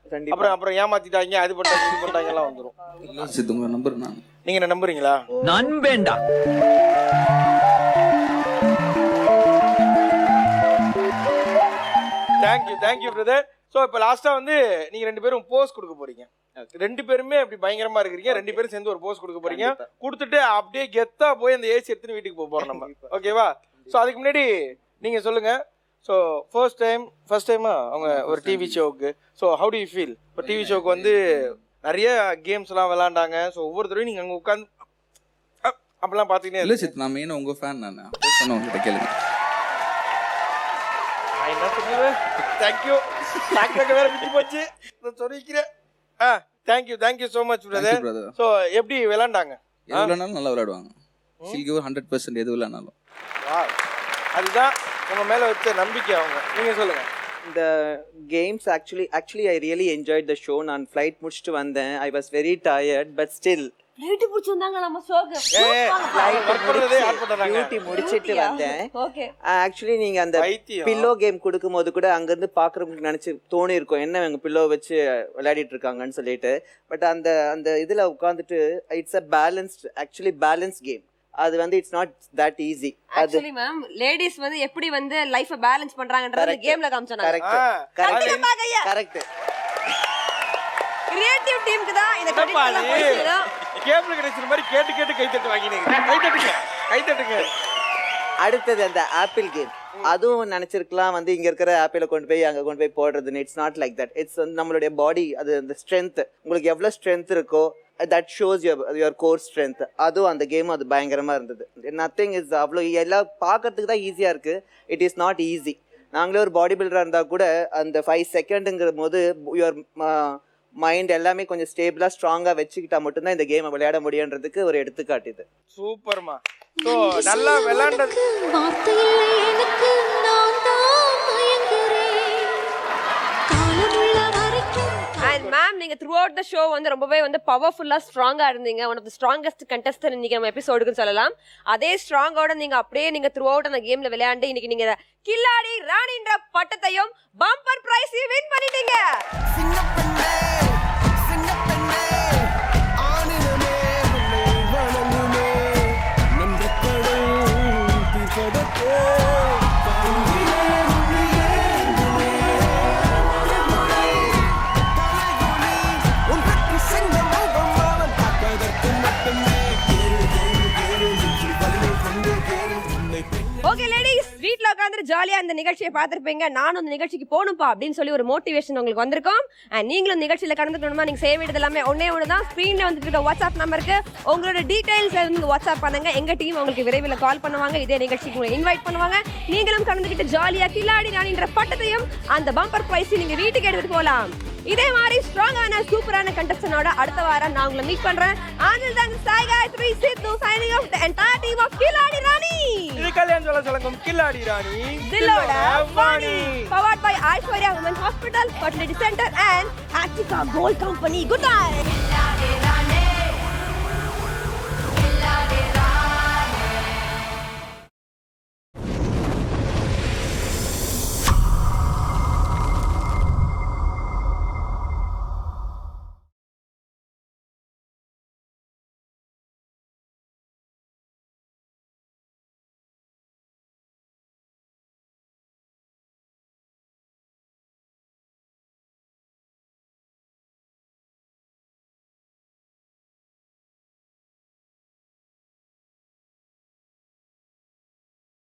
அப்புறம் ஏமாத்திட்டாங்க, அது பண்ணிட்டாங்க, இது பண்ணிட்டாங்க எல்லாம் வந்துடும். உங்க நம்பர் நான். நீங்க என்ன நம்புறீங்களா? நண்பேண்டா. Thank you brother. ஸோ இப்போ லாஸ்ட்டாக வந்து நீங்கள் 2 பேரும் போஸ் கொடுக்க போறீங்க. 2 பேருமே அப்படி பயங்கரமா இருக்கிறீங்க. 2 பேரும் சேர்ந்து ஒரு போஸ் கொடுக்க போறீங்க. கொடுத்துட்டு அப்படியே கெத்தா போய் அந்த ஏசி எடுத்துன்னு வீட்டுக்கு போறோம் நம்ம. ஓகேவா? ஸோ அதுக்கு முன்னாடி நீங்க சொல்லுங்க. ஸோ ஃபர்ஸ்ட் டைமா அவங்க ஒரு டிவி ஷோவுக்கு. So how do you feel? இப்போ டிவி ஷோவுக்கு வந்து நிறைய கேம்ஸ்லாம் விளாண்டாங்க. ஸோ ஒவ்வொருத்தரையும் நீங்கள் அங்கே உட்காந்து அப்படிலாம் பார்த்தீங்கன்னா இல்லை சித், நான் மெயினாக உங்கள் ஃபேன். நான் சொன்ன உங்ககிட்ட கேளுங்க. என்ன சொல்லுவேன்? தேங்க்யூ. டாக்டர் வேற விட்டு போச்சு சொல்லிக்கிறேன். Thank you so much brother. So எப்படி விளாண்டாங்க? எது விளையாண்டாலும் நல்லா விளையாடுவாங்க. ஷீல் கிவ் 100% எது விளையாண்டாலும். அதுதான் உங்க மேல வச்ச நம்பிக்கை அவங்க. நீங்க சொல்லுங்க. இந்த games actually I really enjoyed the show. நான் ஃப்ளைட் முடிச்சுட்டு வந்தேன். I was very tired but still flight புடிச்சு வந்தாங்க நம்ம ஷோக்கு. டியூட்டி முடிச்சிட்டு வந்தேன். ஆக்சுவலி நீங்க அந்த பில்லோ கேம் கொடுக்கும்போது கூட அங்க இருந்து பாக்குறவங்களுக்கு நினைச்சு தோணி இருக்கும், என்ன இவங்க பில்லோ வச்சு விளையாடிட்டு இருக்காங்கன்னு சொல்லிட்டு. பட் அந்த இதுல உட்கார்ந்துட்டு இட்ஸ் அ பேலன்ஸ்ட் கேம். அது வந்து it's not that easy. Actually ma'am ladies வந்து எப்படி வந்து லைஃபை பேலன்ஸ் பண்றாங்கன்றது கேம்ல காமிச்சாங்க. கரெக்ட். கிரியேட்டிவ் டீமுக்கு தான் இந்த கிரெடிட் எல்லாம் போயிடும். கேம்ல கிடைச்ச மாதிரி கேட்டு கை தட்டு வாங்கினீங்க. கை தட்டுங்க. அடுத்தது அந்த ஆப்பிள் கேம். அதுவும் நினைச்சிருக்கலாம் வந்து இங்க இருக்கிற ஆப்பிள கொண்டு போய் அங்க கொண்டு போய் போடுறதுன்னு. It's not like that. It's வந்து நம்மளுடைய பாடி, அது அந்த ஸ்ட்ரென்த், உங்களுக்கு எவ்வளவு ஸ்ட்ரென்த் இருக்கோ that shows your core strength. அதுவும் அந்த கேம் அது பயங்கரமா இருந்தது. நத்திங் இஸ் அவ்வளோ எல்லாம் பார்க்கறதுக்கு தான் ஈஸியா இருக்கு. It is not easy. நாங்களே ஒரு பாடி பில்டரா இருந்தா கூட அந்த 5 செகண்டுங்கிற போது யுவர் மைண்ட் எல்லாமே கொஞ்சம் ஸ்டேபிளா ஸ்ட்ராங்கா வச்சுக்கிட்டா மட்டும்தான் இந்த கேமை விளையாட முடியுன்றதுக்கு ஒரு எடுத்துக்காட்டு இது. சூப்பர்மா. ஸோ நல்லா விளையாண்டது. அண்ட் மேம் நீங்க த்ரூ அவுட் த ஷோ வந்து ரொம்பவே வந்து பவர்ஃபுல்லா ஸ்ட்ராங்கா இருந்தீங்க. One of the strongest contestant இன்னைக்கு நம்ம எபிசோடுக்கு சொல்லலாம். அதே ஸ்ட்ராங்கோட நீங்க அப்படியே நீங்க த்ரூ அவுட் அந்த கேம்ல விளையாண்டு இன்னைக்கு நீங்க கில்லாடி ராணின்ற பட்டத்தையும் பம்பர் பிரைஸையும் வின் பண்ணிட்டீங்க. ஓகே லேடிஸ், வீட்ல உட்கார்ந்து ஜாலியா இந்த நிகழ்ச்சியை பார்த்திருப்பீங்க. நானும் இந்த நிகழ்ச்சிக்கு போகணும்பா அப்படின்னு சொல்லி ஒரு மோட்டிவேஷன் உங்களுக்கு வந்திருக்கும். அண்ட் நீங்களும் நிகழ்ச்சியில கலந்துக்கணுமா, நீங்க செய்ய வேண்டியது எல்லாமே ஒன்னே ஒண்ணுதான். ஸ்கிரீன்ல வந்துட்டு இருக்க வாட்ஸ்அப் நம்பருக்கு உங்களோட டீடைல்ஸ் வந்து வாட்ஸ்அப் பண்ணுங்க. எங்க டீம் உங்களுக்கு விரைவில் கால் பண்ணுவாங்க. இதே நிகழ்ச்சிக்கு உங்களை இன்வைட் பண்ணுவாங்க. நீங்களும் கலந்துக்கிட்டு ஜாலியா கில்லாடி ராணின்ற பட்டத்தையும் அந்த பம்பர் பிரைஸ் நீங்க வீட்டுக்கு எடுத்துட்டு போகலாம். இதே மாதிரி ஸ்ட்ராங்கான சூப்பரான கண்டஸ்டன்டோட அடுத்த வாரம் நான் உங்களை மீட் பண்றேன். Until then, Sai Gayatri, Sidhu signing off the entire team of Killadi Rani. இது கல்யாண சொல்லம் கில்லாடி ராணி தில்லோட Vani. Powered by Aishwarya Women's Hospital, Fertility Center and Actica Gold Company. Good night.